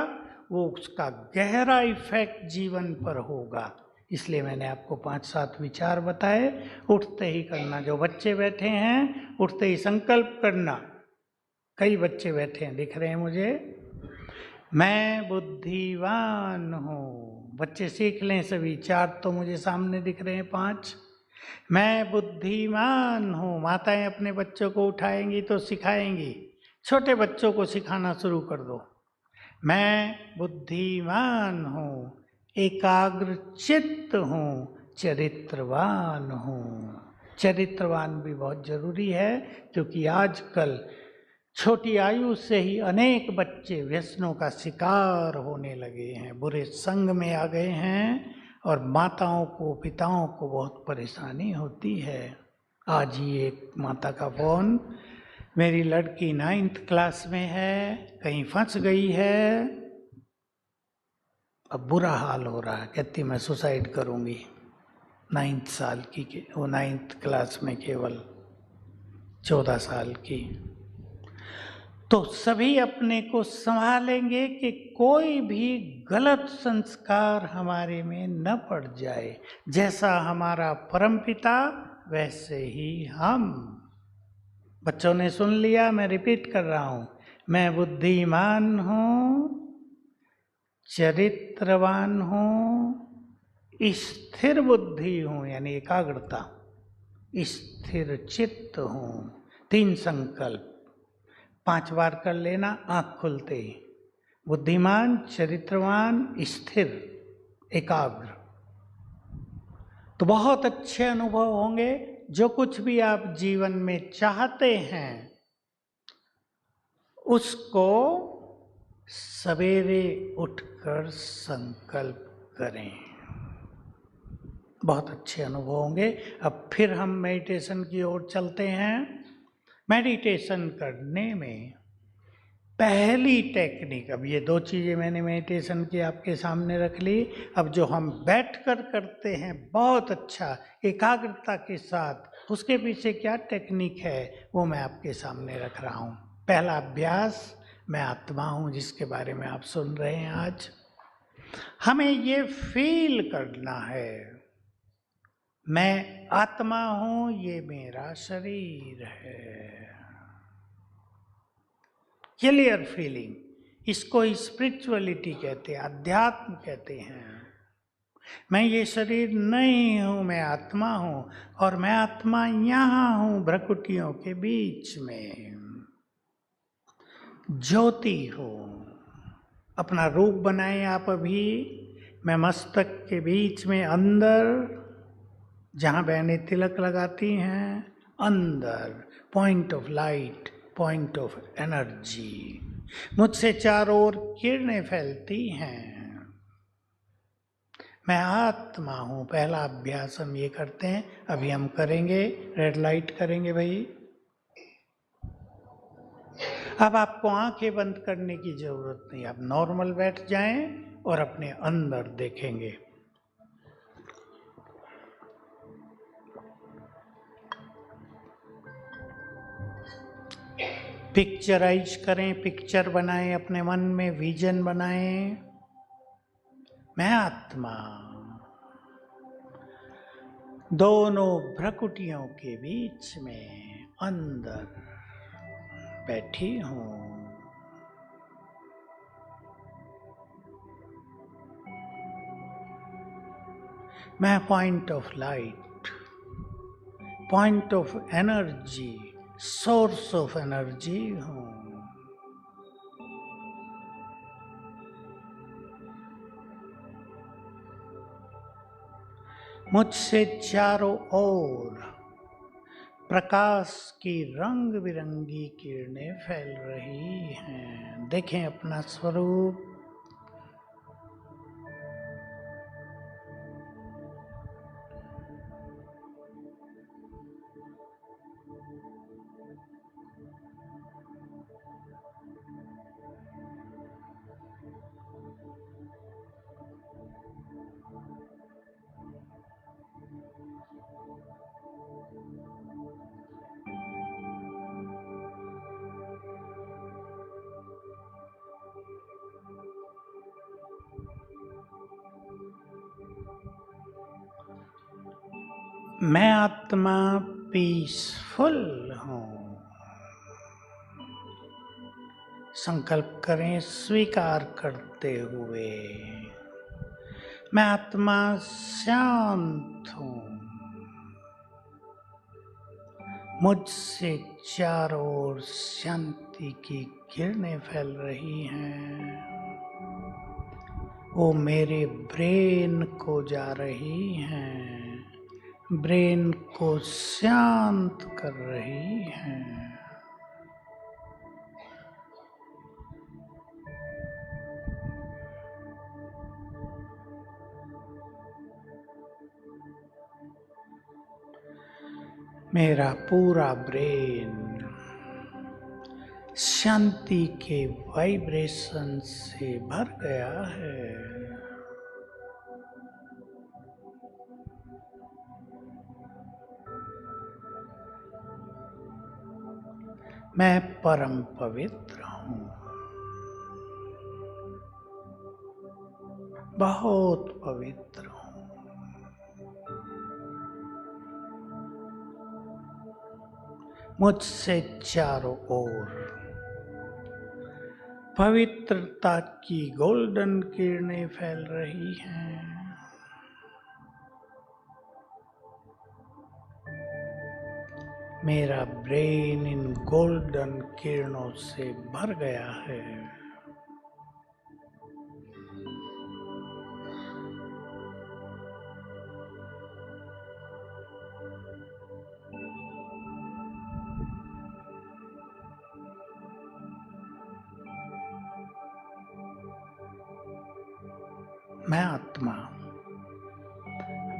वो उसका गहरा इफेक्ट जीवन पर होगा। इसलिए मैंने आपको 5-7 विचार बताए, उठते ही करना। जो बच्चे बैठे हैं उठते ही संकल्प करना। कई बच्चे बैठे हैं, दिख रहे हैं मुझे। मैं बुद्धिमान हूँ। बच्चे सीख लें सभी। 4 तो मुझे सामने दिख रहे हैं, 5। मैं बुद्धिमान हूँ। माताएं अपने बच्चों को उठाएंगी तो सिखाएंगी। छोटे बच्चों को सिखाना शुरू कर दो। मैं बुद्धिमान हूँ, एकाग्र चित्त हूँ, चरित्रवान हूँ। चरित्रवान भी बहुत जरूरी है, क्योंकि आजकल छोटी आयु से ही अनेक बच्चे व्यसनों का शिकार होने लगे हैं, बुरे संग में आ गए हैं, और माताओं को, पिताओं को बहुत परेशानी होती है। आज ही एक माता का फोन, मेरी लड़की 9th क्लास में है, कहीं फंस गई है, अब बुरा हाल हो रहा है, कहती मैं सुसाइड करूंगी। 9th साल की, वो 9th क्लास में केवल 14 साल की। तो सभी अपने को संभालेंगे कि कोई भी गलत संस्कार हमारे में न पड़ जाए। जैसा हमारा परमपिता वैसे ही हम। बच्चों ने सुन लिया, मैं रिपीट कर रहा हूं। मैं बुद्धिमान हूं, चरित्रवान हूं, स्थिर बुद्धि हूं, यानी एकाग्रता, स्थिर चित्त हूं। 3 संकल्प 5 बार कर लेना आंख खुलते ही। बुद्धिमान, चरित्रवान, स्थिर, एकाग्र। तो बहुत अच्छे अनुभव होंगे। जो कुछ भी आप जीवन में चाहते हैं उसको सवेरे उठकर संकल्प करें, बहुत अच्छे अनुभव होंगे। अब फिर हम मेडिटेशन की ओर चलते हैं। मेडिटेशन करने में पहली टेक्निक, अब ये 2 चीजें मैंने मेडिटेशन की आपके सामने रख ली। अब जो हम बैठकर करते हैं बहुत अच्छा एकाग्रता के साथ, उसके पीछे क्या टेक्निक है वो मैं आपके सामने रख रहा हूँ। पहला अभ्यास, मैं आत्मा हूँ जिसके बारे में आप सुन रहे हैं आज। हमें ये फील करना है, मैं आत्मा हूँ, ये मेरा शरीर है। क्लियर फीलिंग, इसको स्पिरिचुअलिटी कहते हैं, अध्यात्म कहते हैं। मैं ये शरीर नहीं हूं, मैं आत्मा हूं, और मैं आत्मा यहां हूं भ्रकुटियों के बीच में, ज्योति हूं। अपना रूप बनाएं आप अभी। मैं मस्तक के बीच में अंदर, जहां बहनें तिलक लगाती हैं, अंदर point of light, point of energy. मुझसे चारों ओर किरणें फैलती हैं। मैं आत्मा हूं। पहला अभ्यास हम ये करते हैं, अभी हम करेंगे। रेड लाइट करेंगे भाई। अब आपको आंखें बंद करने की जरूरत नहीं, आप नॉर्मल बैठ जाएं और अपने अंदर देखेंगे। पिक्चराइज करें, पिक्चर बनाएं, अपने मन में विजन बनाएं। मैं आत्मा दोनों भ्रकुटियों के बीच में अंदर बैठी हूं। मैं point of light, point of energy, source of energy हूं। मुझसे चारों ओर प्रकाश की रंग बिरंगी किरणें फैल रही हैं। देखें अपना स्वरूप। मैं आत्मा पीसफुल हूँ। संकल्प करें स्वीकार करते हुए, मैं आत्मा शांत हूँ। मुझसे चारों ओर शांति की किरणें फैल रही हैं। वो मेरे ब्रेन को जा रही हैं, ब्रेन को शांत कर रही हैं। मेरा पूरा ब्रेन शांति के वाइब्रेशन से भर गया है। मैं परम पवित्र हूँ, बहुत पवित्र हूँ। मुझसे चारों ओर पवित्रता की गोल्डन किरणें फैल रही हैं। मेरा ब्रेन इन गोल्डन किरणों से भर गया है। मैं आत्मा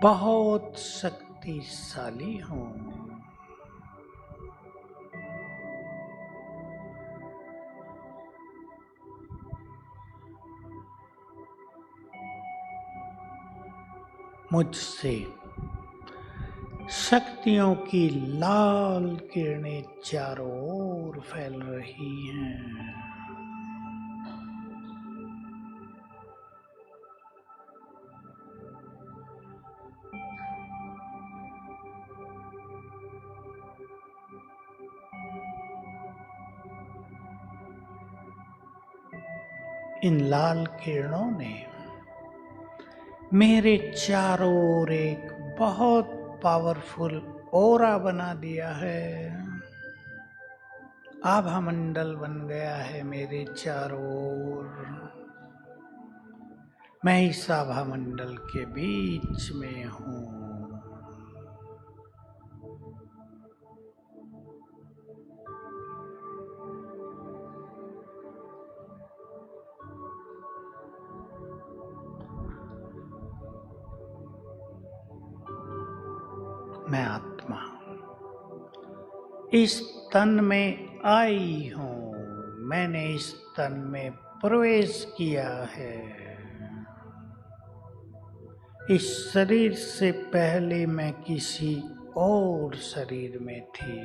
बहुत शक्तिशाली हूँ। मुझसे शक्तियों की लाल किरणें चारों ओर फैल रही हैं। इन लाल किरणों ने मेरे चारों ओर एक बहुत पावरफुल ऑरा बना दिया है। आभा मंडल बन गया है मेरे चारों ओर। मैं इस आभा मंडल के बीच में हूँ। मैं आत्मा इस तन में आई हूँ। मैंने इस तन में प्रवेश किया है। इस शरीर से पहले मैं किसी और शरीर में थी।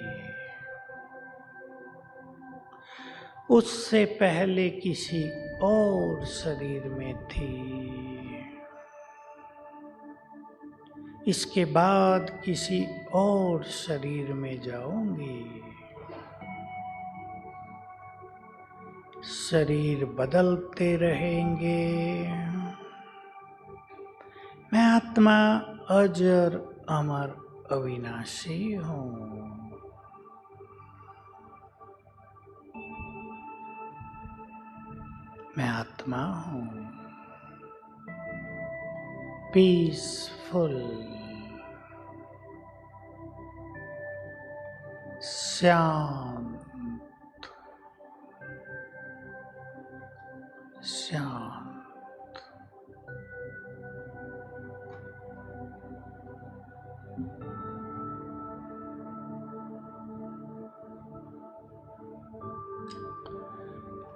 उससे पहले किसी और शरीर में थी। इसके बाद किसी और शरीर में जाऊंगी। शरीर बदलते रहेंगे। मैं आत्मा अजर अमर अविनाशी हूँ। मैं आत्मा हूँ पीसफुल, शांत, शांत।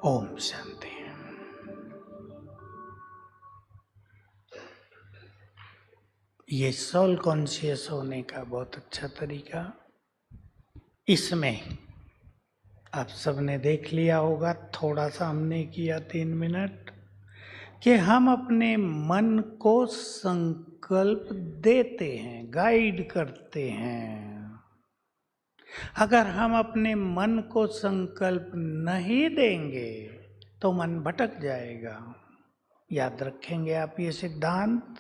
ओम शांति। ये सोल कॉन्शियस होने का बहुत अच्छा तरीका, इसमें आप सबने देख लिया होगा। थोड़ा सा हमने किया 3 मिनट, कि हम अपने मन को संकल्प देते हैं, गाइड करते हैं। अगर हम अपने मन को संकल्प नहीं देंगे तो मन भटक जाएगा। याद रखेंगे आप ये सिद्धांत।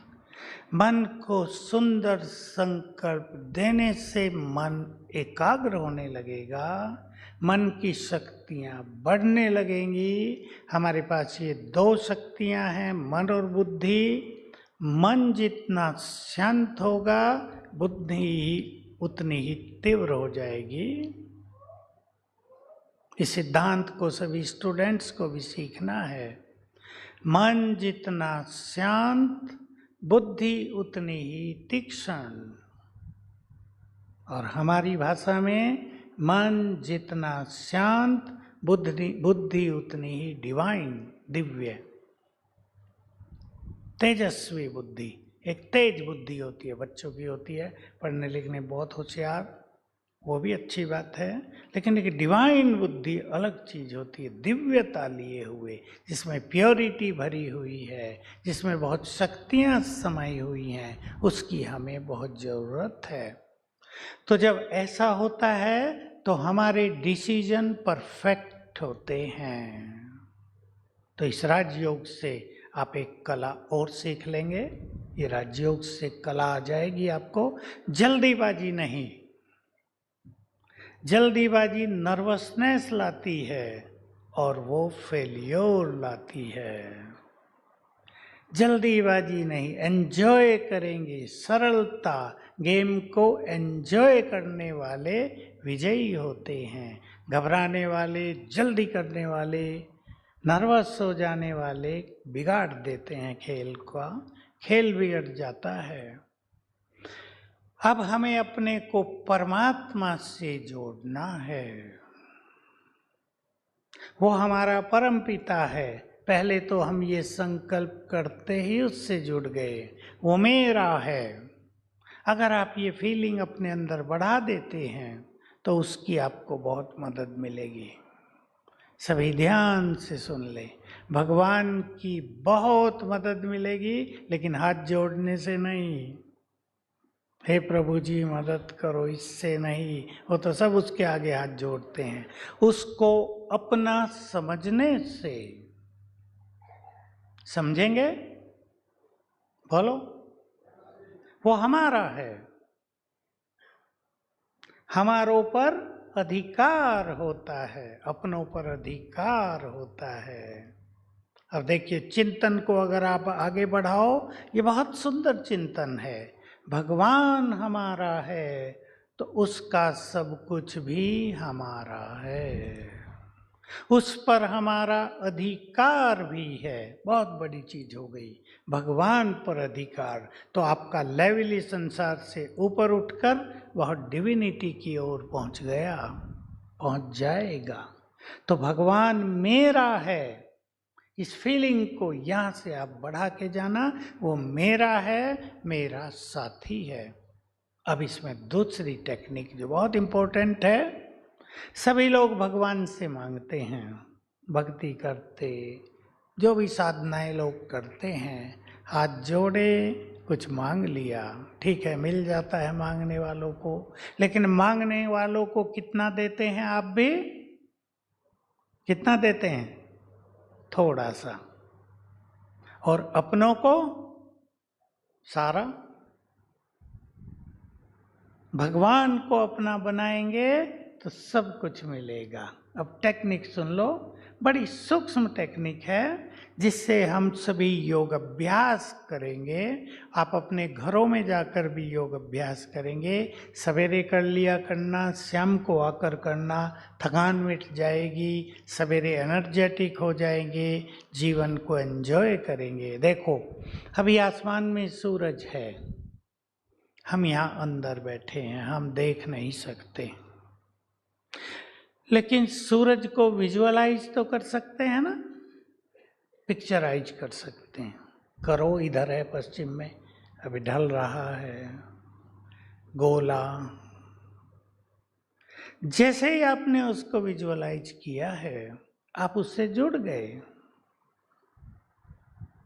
मन को सुंदर संकल्प देने से मन एकाग्र होने लगेगा, मन की शक्तियां बढ़ने लगेंगी। हमारे पास ये दो शक्तियां हैं, मन और बुद्धि। मन जितना शांत होगा, बुद्धि उतनी ही तीव्र हो जाएगी। इस सिद्धांत को सभी स्टूडेंट्स को भी सीखना है। मन जितना शांत, बुद्धि उतनी ही तीक्ष्ण। और हमारी भाषा में मन जितना शांत, बुद्धि उतनी ही डिवाइन, दिव्य, तेजस्वी बुद्धि। एक तेज बुद्धि होती है, बच्चों की होती है, पढ़ने लिखने बहुत होशियार, वो भी अच्छी बात है। लेकिन एक डिवाइन बुद्धि अलग चीज होती है, दिव्यता लिए हुए, जिसमें प्योरिटी भरी हुई है, जिसमें बहुत शक्तियां समाई हुई हैं, उसकी हमें बहुत जरूरत है। तो जब ऐसा होता है तो हमारे डिसीजन परफेक्ट होते हैं। तो इस राजयोग से आप एक कला और सीख लेंगे। ये राजयोग से कला आ जाएगी आपको। जल्दीबाजी नहीं। जल्दीबाजी नर्वसनेस लाती है और वो फेल्योर लाती है। जल्दीबाजी नहीं, एंजॉय करेंगे, सरलता। गेम को एंजॉय करने वाले विजयी होते हैं। घबराने वाले, जल्दी करने वाले, नर्वस हो जाने वाले बिगाड़ देते हैं खेल का। खेल बिगड़ जाता है। अब हमें अपने को परमात्मा से जोड़ना है। वो हमारा परम पिता है। पहले तो हम ये संकल्प करते ही उससे जुड़ गए, वो मेरा है। अगर आप ये फीलिंग अपने अंदर बढ़ा देते हैं तो उसकी आपको बहुत मदद मिलेगी। सभी ध्यान से सुन ले। भगवान की बहुत मदद मिलेगी, लेकिन हाथ जोड़ने से नहीं। हे प्रभु जी मदद करो, इससे नहीं। वो तो सब उसके आगे हाथ जोड़ते हैं। उसको अपना समझने से। समझेंगे? बोलो। वो हमारा है, हमारों पर अधिकार होता है, अपनों पर अधिकार होता है। अब देखिए, चिंतन को अगर आप आगे बढ़ाओ, ये बहुत सुंदर चिंतन है। भगवान हमारा है तो उसका सब कुछ भी हमारा है, उस पर हमारा अधिकार भी है। बहुत बड़ी चीज हो गई, भगवान पर अधिकार। तो आपका लेवल इस संसार से ऊपर उठकर वह डिविनिटी की ओर पहुंच गया, पहुंच जाएगा। तो भगवान मेरा है, इस फीलिंग को यहाँ से आप बढ़ा के जाना। वो मेरा है, मेरा साथी है। अब इसमें दूसरी टेक्निक जो बहुत इंपॉर्टेंट है, सभी लोग भगवान से मांगते हैं, भक्ति करते, जो भी साधनाएं लोग करते हैं, हाथ जोड़े, कुछ मांग लिया, ठीक है, मिल जाता है मांगने वालों को। लेकिन मांगने वालों को कितना देते हैं आप भी? कितना देते हैं? थोड़ा सा। और अपनों को सारा। भगवान को अपना बनाएंगे तो सब कुछ मिलेगा। अब टेक्निक सुन लो, बड़ी सूक्ष्म टेक्निक है, जिससे हम सभी योग अभ्यास करेंगे। आप अपने घरों में जाकर भी योग अभ्यास करेंगे। सवेरे कर लिया करना, शाम को आकर करना, थकान मिट जाएगी, सवेरे एनर्जेटिक हो जाएंगे, जीवन को एंजॉय करेंगे। देखो, अभी आसमान में सूरज है, हम यहाँ अंदर बैठे हैं, हम देख नहीं सकते, लेकिन सूरज को विजुअलाइज तो कर सकते हैं ना, पिक्चराइज कर सकते हैं। करो, इधर है पश्चिम में, अभी ढल रहा है गोला। जैसे ही आपने उसको विजुअलाइज किया है, आप उससे जुड़ गए।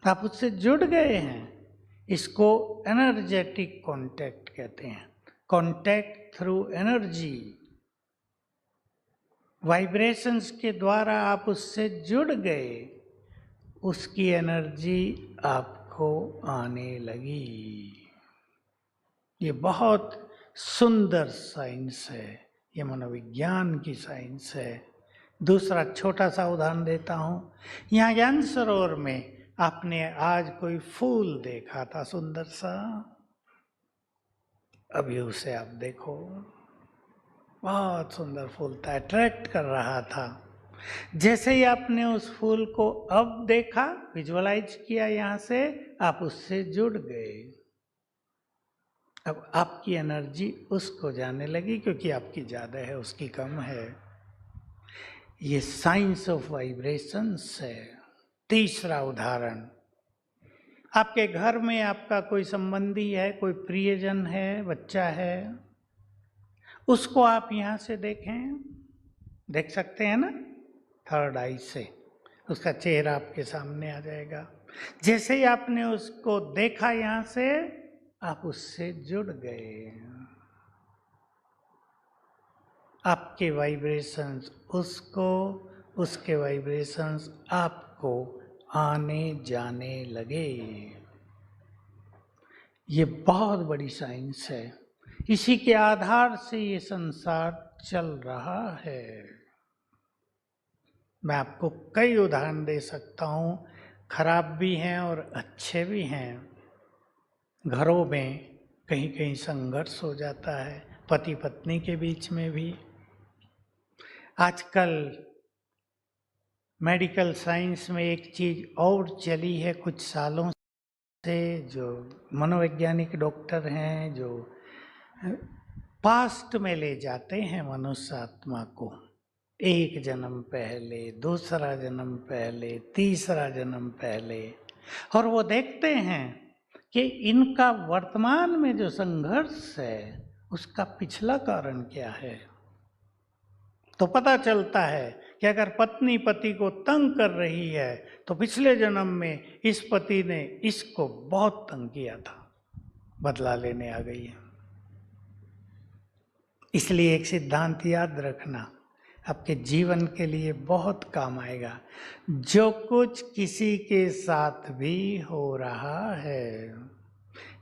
आप उससे जुड़ गए हैं। इसको एनर्जेटिक कांटेक्ट कहते हैं, कांटेक्ट थ्रू एनर्जी। वाइब्रेशंस के द्वारा आप उससे जुड़ गए, उसकी एनर्जी आपको आने लगी। ये बहुत सुंदर साइंस है, ये मनोविज्ञान की साइंस है। दूसरा छोटा सा उदाहरण देता हूं। यहाँ ज्ञान सरोवर में आपने आज कोई फूल देखा था सुंदर सा, अभी उसे आप देखो, बहुत सुंदर फूल था, अट्रैक्ट कर रहा था। जैसे ही आपने उस फूल को अब देखा, विजुअलाइज किया यहाँ से, आप उससे जुड़ गए। अब आपकी एनर्जी उसको जाने लगी, क्योंकि आपकी ज़्यादा है उसकी कम है। ये साइंस ऑफ वाइब्रेशंस है। तीसरा उदाहरण, आपके घर में आपका कोई संबंधी है, कोई प्रियजन है, बच्चा है, उसको आप यहाँ से देखें, देख सकते हैं ना, थर्ड आई से उसका चेहरा आपके सामने आ जाएगा। जैसे ही आपने उसको देखा यहाँ से, आप उससे जुड़ गए। आपके वाइब्रेशंस उसको, उसके वाइब्रेशंस आपको आने जाने लगे। ये बहुत बड़ी साइंस है। इसी के आधार से ये संसार चल रहा है। मैं आपको कई उदाहरण दे सकता हूँ, खराब भी हैं और अच्छे भी हैं। घरों में कहीं कहीं संघर्ष हो जाता है, पति पत्नी के बीच में भी। आजकल मेडिकल साइंस में एक चीज और चली है कुछ सालों से, जो मनोवैज्ञानिक डॉक्टर हैं, जो पास्ट में ले जाते हैं मनुष्य आत्मा को, एक जन्म पहले, दूसरा जन्म पहले, तीसरा जन्म पहले, और वो देखते हैं कि इनका वर्तमान में जो संघर्ष है उसका पिछला कारण क्या है। तो पता चलता है कि अगर पत्नी पति को तंग कर रही है तो पिछले जन्म में इस पति ने इसको बहुत तंग किया था, बदला लेने आ गई है। इसलिए एक सिद्धांत याद रखना, आपके जीवन के लिए बहुत काम आएगा। जो कुछ किसी के साथ भी हो रहा है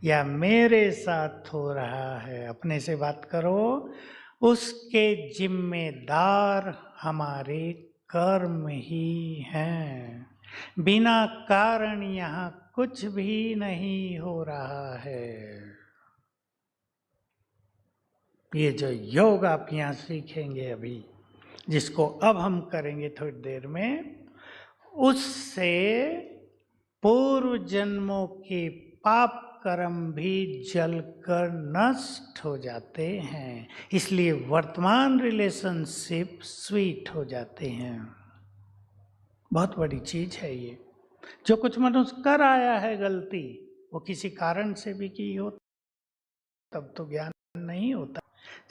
या मेरे साथ हो रहा है, अपने से बात करो, उसके जिम्मेदार हमारे कर्म ही हैं। बिना कारण यहाँ कुछ भी नहीं हो रहा है। ये जो योग आप यहाँ सीखेंगे अभी, जिसको अब हम करेंगे थोड़ी देर में, उससे पूर्व जन्मों के पाप कर्म भी जलकर नष्ट हो जाते हैं। इसलिए वर्तमान रिलेशनशिप स्वीट हो जाते हैं। बहुत बड़ी चीज है ये। जो कुछ मनुष्य कर आया है गलती, वो किसी कारण से भी की हो, तब तो ज्ञान नहीं होता।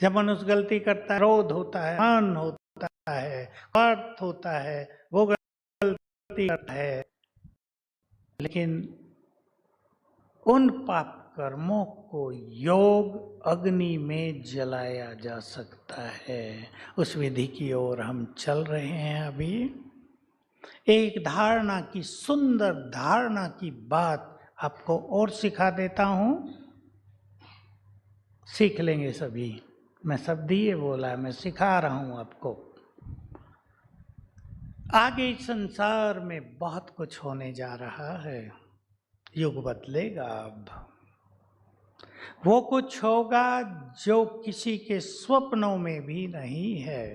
जब मनुष्य गलती करता है, क्रोध होता है, मान होता है, स्वार्थ होता है, वो गलती करता है, लेकिन उन पाप कर्मों को योग अग्नि में जलाया जा सकता है। उस विधि की ओर हम चल रहे हैं अभी। एक धारणा की, सुंदर धारणा की बात आपको और सिखा देता हूं, सीख लेंगे सभी। मैं शब्द ही बोला है, मैं सिखा रहा हूं आपको। आगे इस संसार में बहुत कुछ होने जा रहा है। युग बदलेगा अब। वो कुछ होगा जो किसी के स्वप्नों में भी नहीं है।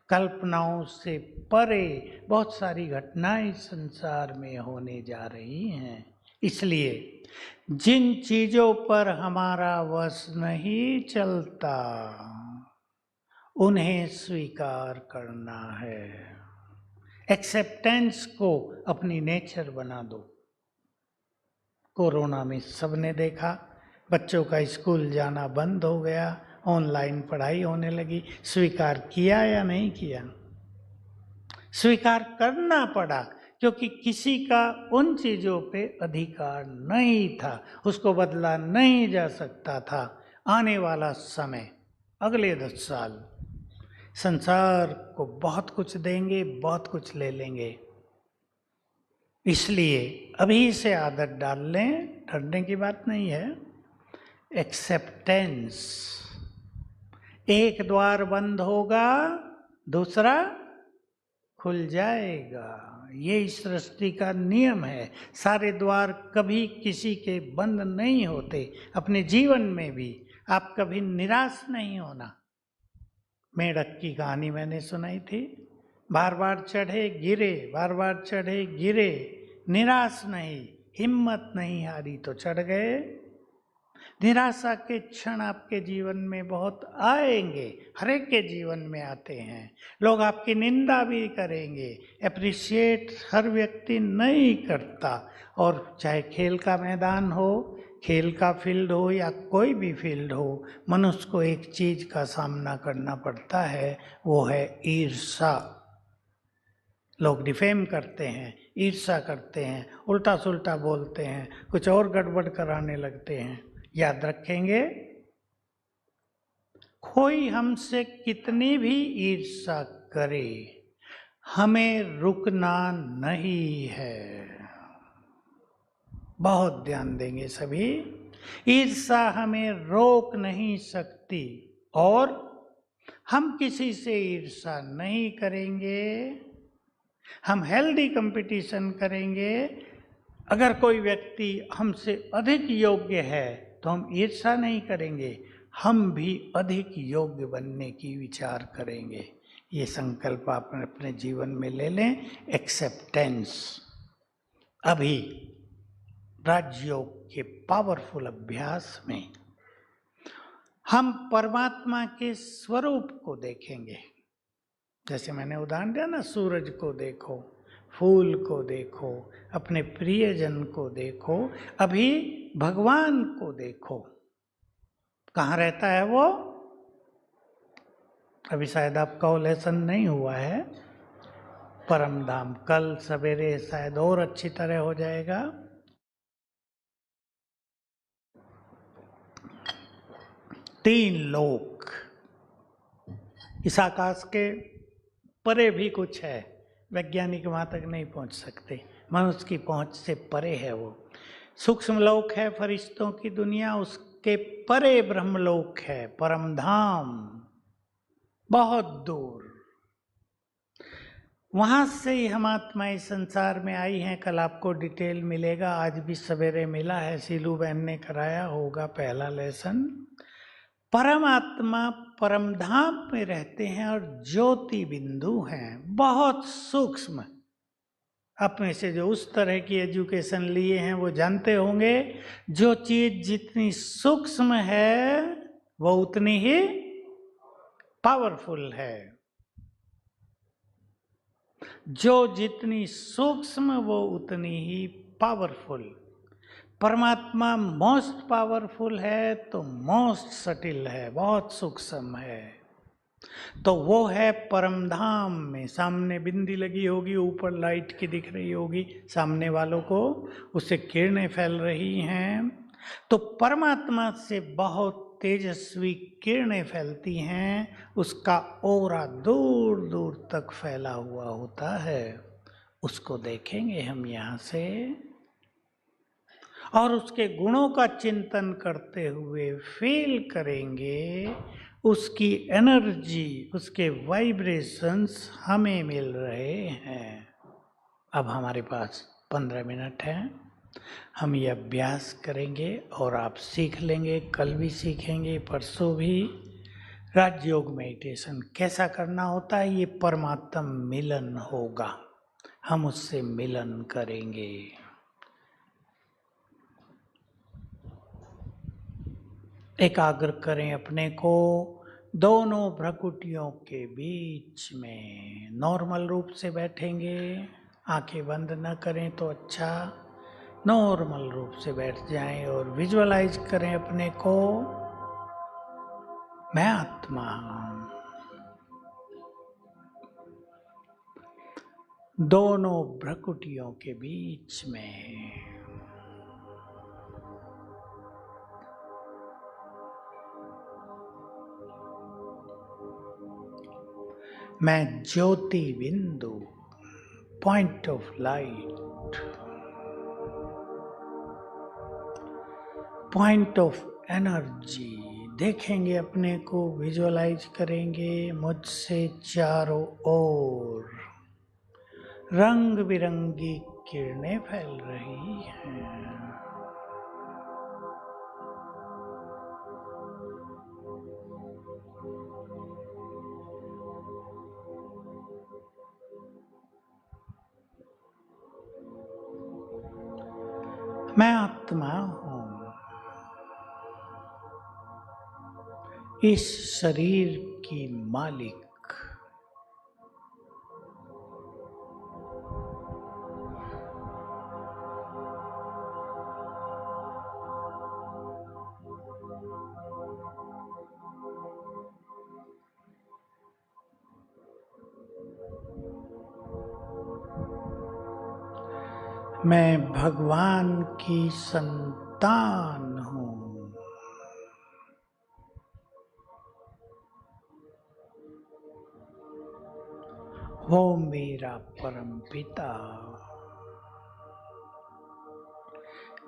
कल्पनाओं से परे बहुत सारी घटनाएं संसार में होने जा रही हैं। इसलिए जिन चीजों पर हमारा वश नहीं चलता, उन्हें स्वीकार करना है। एक्सेप्टेंस को अपनी नेचर बना दो। कोरोना में सबने देखा, बच्चों का स्कूल जाना बंद हो गया, ऑनलाइन पढ़ाई होने लगी। स्वीकार किया या नहीं किया? स्वीकार करना पड़ा क्योंकि किसी का उन चीजों पे अधिकार नहीं था, उसको बदला नहीं जा सकता था। आने वाला समय, अगले 10 साल संसार को बहुत कुछ देंगे, बहुत कुछ ले लेंगे। इसलिए अभी से आदत डाल लें, डरने की बात नहीं है। एक्सेप्टेंस, एक द्वार बंद होगा, दूसरा खुल जाएगा। ये इस सृष्टि का नियम है। सारे द्वार कभी किसी के बंद नहीं होते। अपने जीवन में भी आप कभी निराश नहीं होना। मेढक की कहानी मैंने सुनाई थी। बार बार चढ़े गिरे, बार बार चढ़े गिरे, निराश नहीं, हिम्मत नहीं हारी तो चढ़ गए। निराशा के क्षण आपके जीवन में बहुत आएंगे, हर एक के जीवन में आते हैं। लोग आपकी निंदा भी करेंगे, अप्रिशिएट हर व्यक्ति नहीं करता। और चाहे खेल का मैदान हो, खेल का फील्ड हो या कोई भी फील्ड हो, मनुष्य को एक चीज का सामना करना पड़ता है, वो है ईर्ष्या। लोग डिफेम करते हैं, ईर्ष्या करते हैं, उल्टा सुल्टा बोलते हैं, कुछ और गड़बड़ कराने लगते हैं। याद रखेंगे, कोई हमसे कितनी भी ईर्ष्या करे, हमें रुकना नहीं है। बहुत ध्यान देंगे सभी। ईर्ष्या हमें रोक नहीं सकती और हम किसी से ईर्ष्या नहीं करेंगे। हम हेल्दी कंपटीशन करेंगे। अगर कोई व्यक्ति हमसे अधिक योग्य है तो हम ईर्ष्या नहीं करेंगे, हम भी अधिक योग्य बनने की विचार करेंगे। ये संकल्प आप अपने जीवन में ले लें। एक्सेप्टेंस। अभी राजयोग के पावरफुल अभ्यास में हम परमात्मा के स्वरूप को देखेंगे। जैसे मैंने उदाहरण दिया ना, सूरज को देखो, फूल को देखो, अपने प्रियजन को देखो, अभी भगवान को देखो। कहाँ रहता है वो? अभी शायद आपका वो लेसन नहीं हुआ है, परम धाम। कल सवेरे शायद और अच्छी तरह हो जाएगा। तीन लोक, इस आकाश के परे भी कुछ है, वैज्ञानिक वहां तक नहीं पहुंच सकते, मनुष्य की पहुंच से परे है वो। सूक्ष्म लोक है फरिश्तों की दुनिया, उसके परे ब्रह्मलोक है, परम धाम, बहुत दूर। वहां से ही हम आत्माएं संसार में आई हैं। कल आपको डिटेल मिलेगा, आज भी सवेरे मिला है, सीलू बहन ने कराया होगा पहला लेसन। परमात्मा परम धाम में रहते हैं और ज्योति बिंदु हैं, बहुत सूक्ष्म। आप में से जो उस तरह की एजुकेशन लिए हैं वो जानते होंगे, जो चीज जितनी सूक्ष्म है वो उतनी ही पावरफुल है। जो जितनी सूक्ष्म वो उतनी ही पावरफुल। परमात्मा मोस्ट पावरफुल है तो मोस्ट सटिल है, बहुत सूक्ष्म है। तो वो है परम धाम में। सामने बिंदी लगी होगी, ऊपर लाइट की दिख रही होगी सामने वालों को, उससे किरणें फैल रही हैं। तो परमात्मा से बहुत तेजस्वी किरणें फैलती हैं, उसका ओरा दूर दूर तक फैला हुआ होता है। उसको देखेंगे हम यहाँ से और उसके गुणों का चिंतन करते हुए फील करेंगे, उसकी एनर्जी, उसके वाइब्रेशंस हमें मिल रहे हैं। अब हमारे पास 15 मिनट हैं, हम ये अभ्यास करेंगे और आप सीख लेंगे, कल भी सीखेंगे, परसों भी। राजयोग मेडिटेशन कैसा करना होता है, ये परमात्म मिलन होगा, हम उससे मिलन करेंगे। एकाग्र करें अपने को दोनों भ्रकुटियों के बीच में। नॉर्मल रूप से बैठेंगे, आंखें बंद न करें तो अच्छा, नॉर्मल रूप से बैठ जाएं और विजुअलाइज करें अपने को, मैं आत्मा हूं। दोनों भ्रकुटियों के बीच में। मैं ज्योति बिंदु, point of light, point of energy देखेंगे, अपने को विजुअलाइज करेंगे। मुझसे चारों ओर रंग बिरंगी किरणें फैल रही हैं। मैं आत्मा हूं, इस शरीर की मालिक। मैं भगवान की संतान हूं। वो मेरा परम पिता,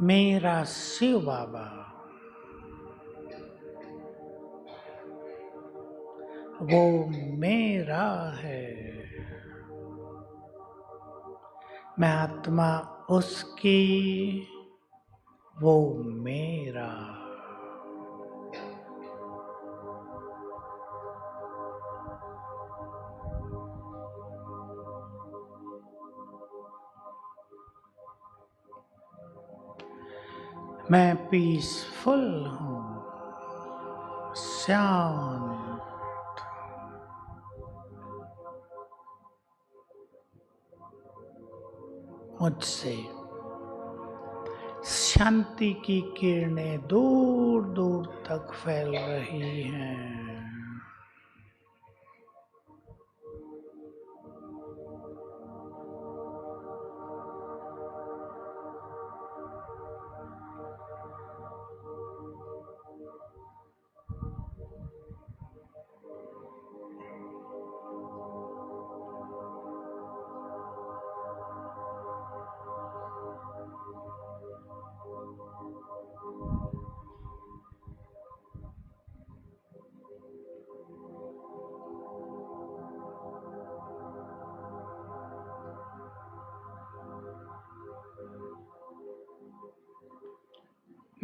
मेरा शिव बाबा, वो मेरा है। मैं आत्मा उसकी, वो मेरा। मैं पीसफुल हूं, शांत। मुझसे शांति की किरणें दूर दूर तक फैल रही हैं।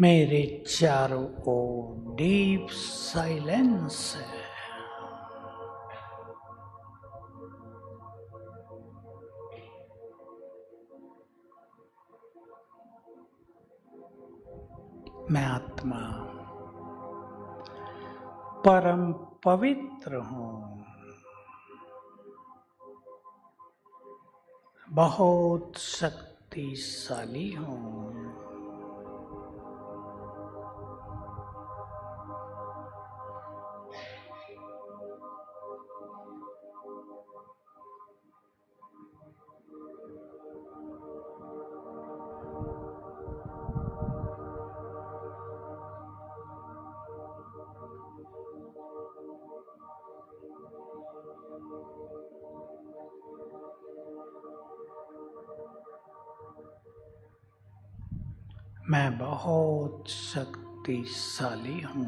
मेरे चारों ओर डीप साइलेंस है। मैं आत्मा परम पवित्र हूं, बहुत शक्तिशाली हूं। मैं बहुत शक्तिशाली हूं।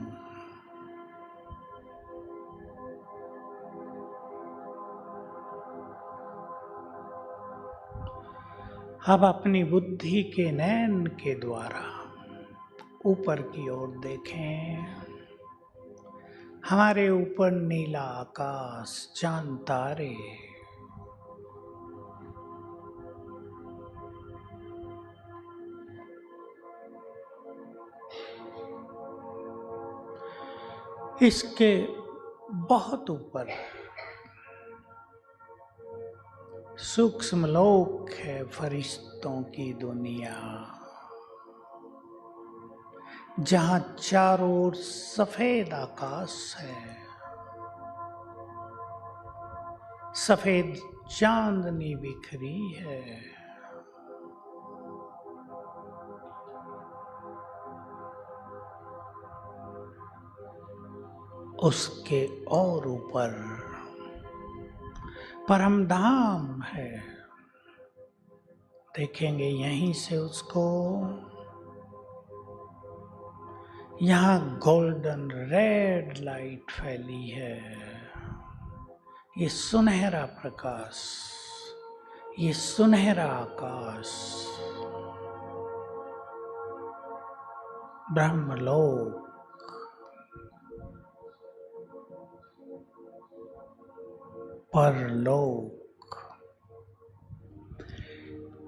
अब अपनी बुद्धि के नयन के द्वारा ऊपर की ओर देखें। हमारे ऊपर नीला आकाश, चांद, तारे। इसके बहुत ऊपर सूक्ष्म लोक है, फरिश्तों की दुनिया, जहां चारों ओर सफेद आकाश है, सफेद चांदनी बिखरी है। उसके और ऊपर परम धाम है। देखेंगे यहीं से उसको। यहाँ गोल्डन रेड लाइट फैली है। ये सुनहरा प्रकाश, ये सुनहरा आकाश ब्रह्मलोक, परलोक।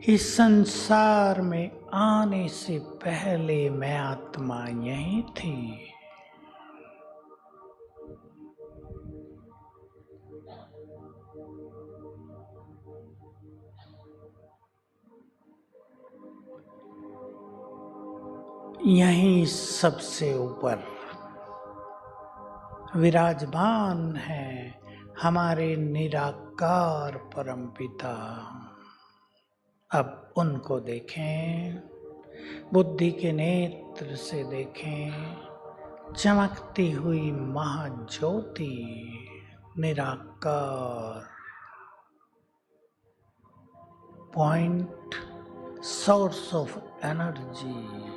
इस संसार में आने से पहले मैं आत्मा यही थी। यही सबसे ऊपर विराजमान है हमारे निराकार परमपिता। अब उनको देखें, बुद्धि के नेत्र से देखें, चमकती हुई महाज्योति निराकार पॉइंट, सोर्स ऑफ एनर्जी।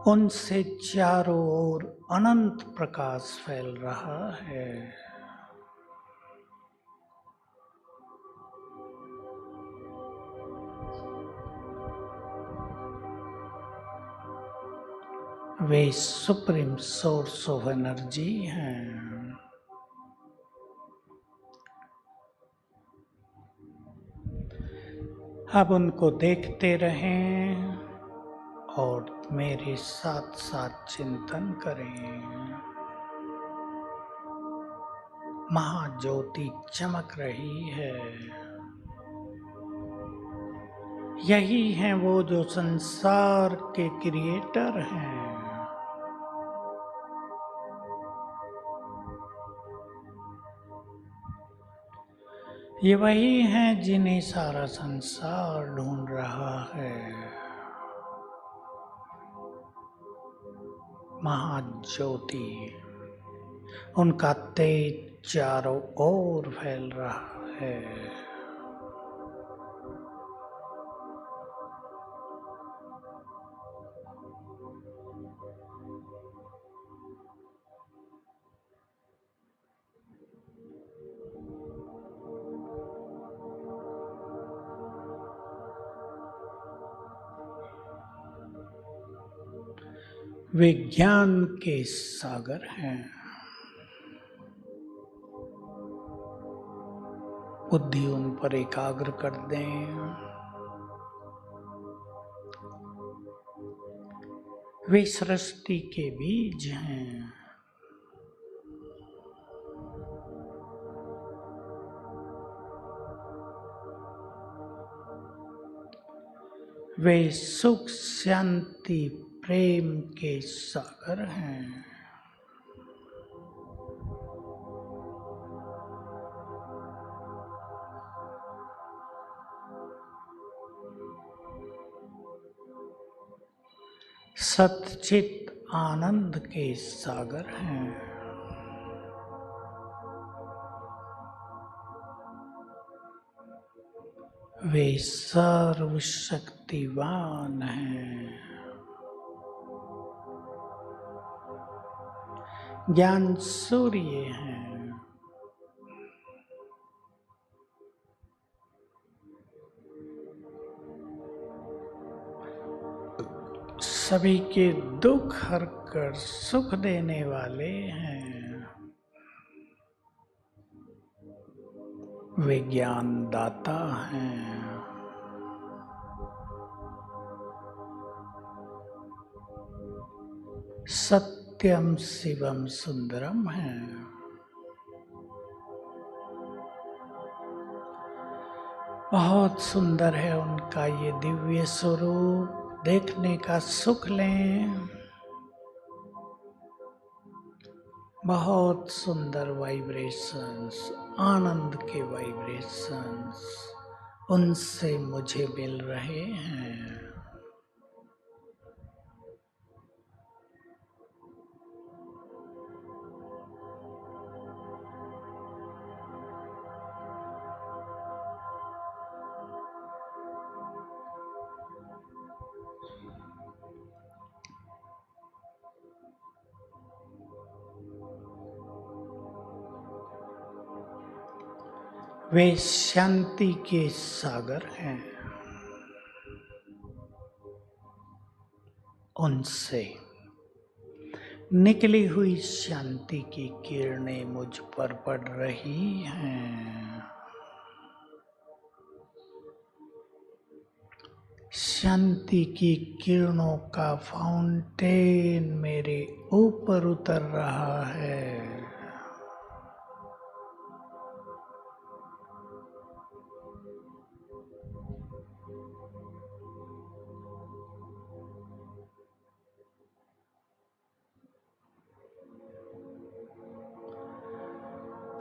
उनसे चारों ओर अनंत प्रकाश फैल रहा है। वे सुप्रीम सोर्स ऑफ एनर्जी हैं। अब उनको देखते रहें और मेरे साथ साथ चिंतन करें। महाज्योति चमक रही है। यही हैं वो जो संसार के क्रिएटर हैं। ये वही हैं जिन्हें सारा संसार ढूंढ रहा है। महाज्योति, उनका तेज चारों ओर फैल रहा है। वे ज्ञान के सागर हैं। बुद्धि उन पर एकाग्र कर दें। वे सृष्टि के बीज हैं। वे सुख शांति प्रेम के सागर हैं। सच्चित आनंद के सागर हैं। वे सर्वशक्तिवान हैं। ज्ञान सूर्य हैं। सभी के दुख हर कर सुख देने वाले हैं। वे ज्ञान दाता हैं। सत्यम शिवम सुंदरम है। बहुत सुंदर है उनका ये दिव्य स्वरूप। देखने का सुख लें। बहुत सुंदर वाइब्रेशंस, आनंद के वाइब्रेशंस उनसे मुझे मिल रहे हैं। वे शांति के सागर हैं। उनसे निकली हुई शांति की किरणें मुझ पर पड़ रही हैं। शांति की किरणों का फाउंटेन मेरे ऊपर उतर रहा है।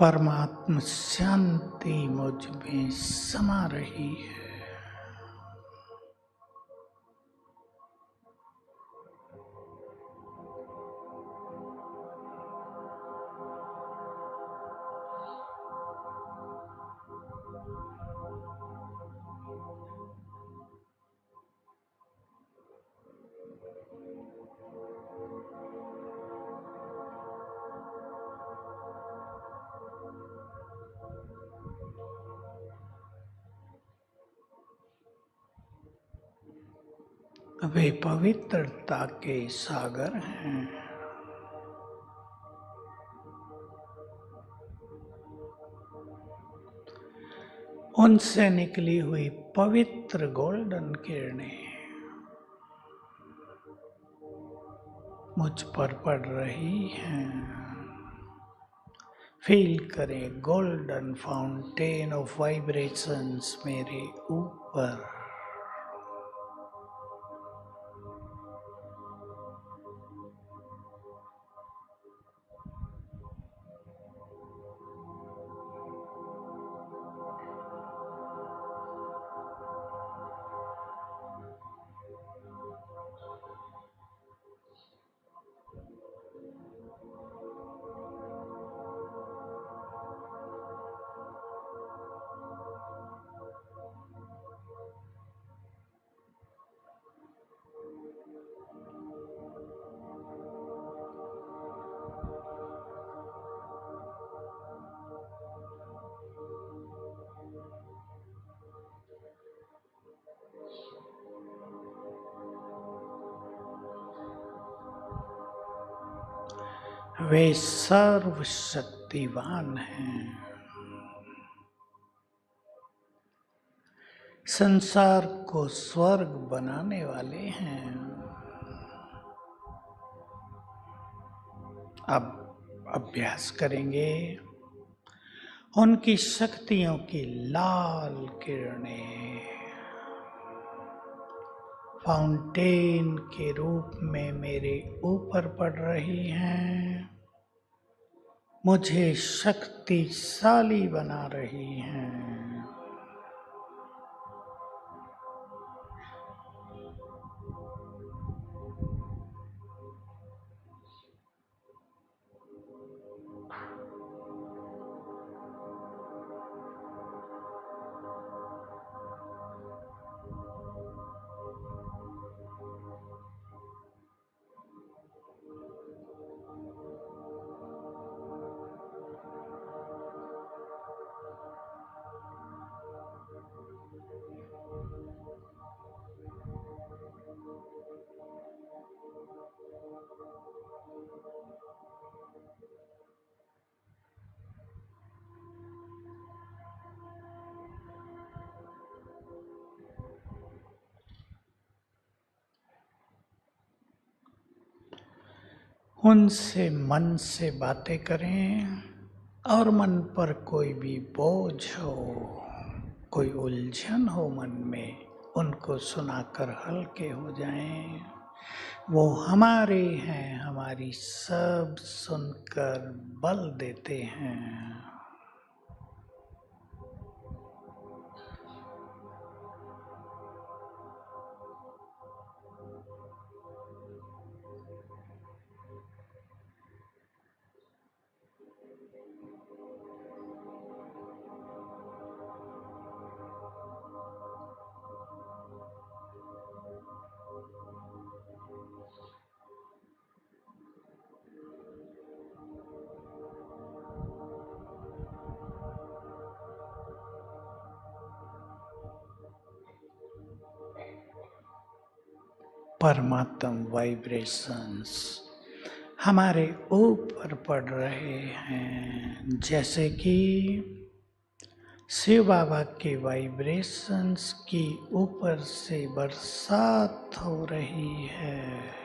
परमात्मा शांति मुझ में समा रही है। वे पवित्रता के सागर हैं। उनसे निकली हुई पवित्र गोल्डन किरणें मुझ पर पड़ रही हैं। फील करें गोल्डन फाउंटेन ऑफ वाइब्रेशंस मेरे ऊपर। वे सर्वशक्तिवान हैं। संसार को स्वर्ग बनाने वाले हैं। अब अभ्यास करेंगे उनकी शक्तियों की लाल किरणें फाउंटेन के रूप में मेरे ऊपर पड़ रही हैं, मुझे शक्तिशाली बना रही हैं। उनसे मन से बातें करें और मन पर कोई भी बोझ हो, कोई उलझन हो मन में, उनको सुनाकर हल्के हो जाएं। वो हमारे हैं, हमारी सब सुनकर बल देते हैं। परमात्म वाइब्रेशंस हमारे ऊपर पड़ रहे हैं, जैसे कि शिव बाबा के वाइब्रेशंस की ऊपर से बरसात हो रही है।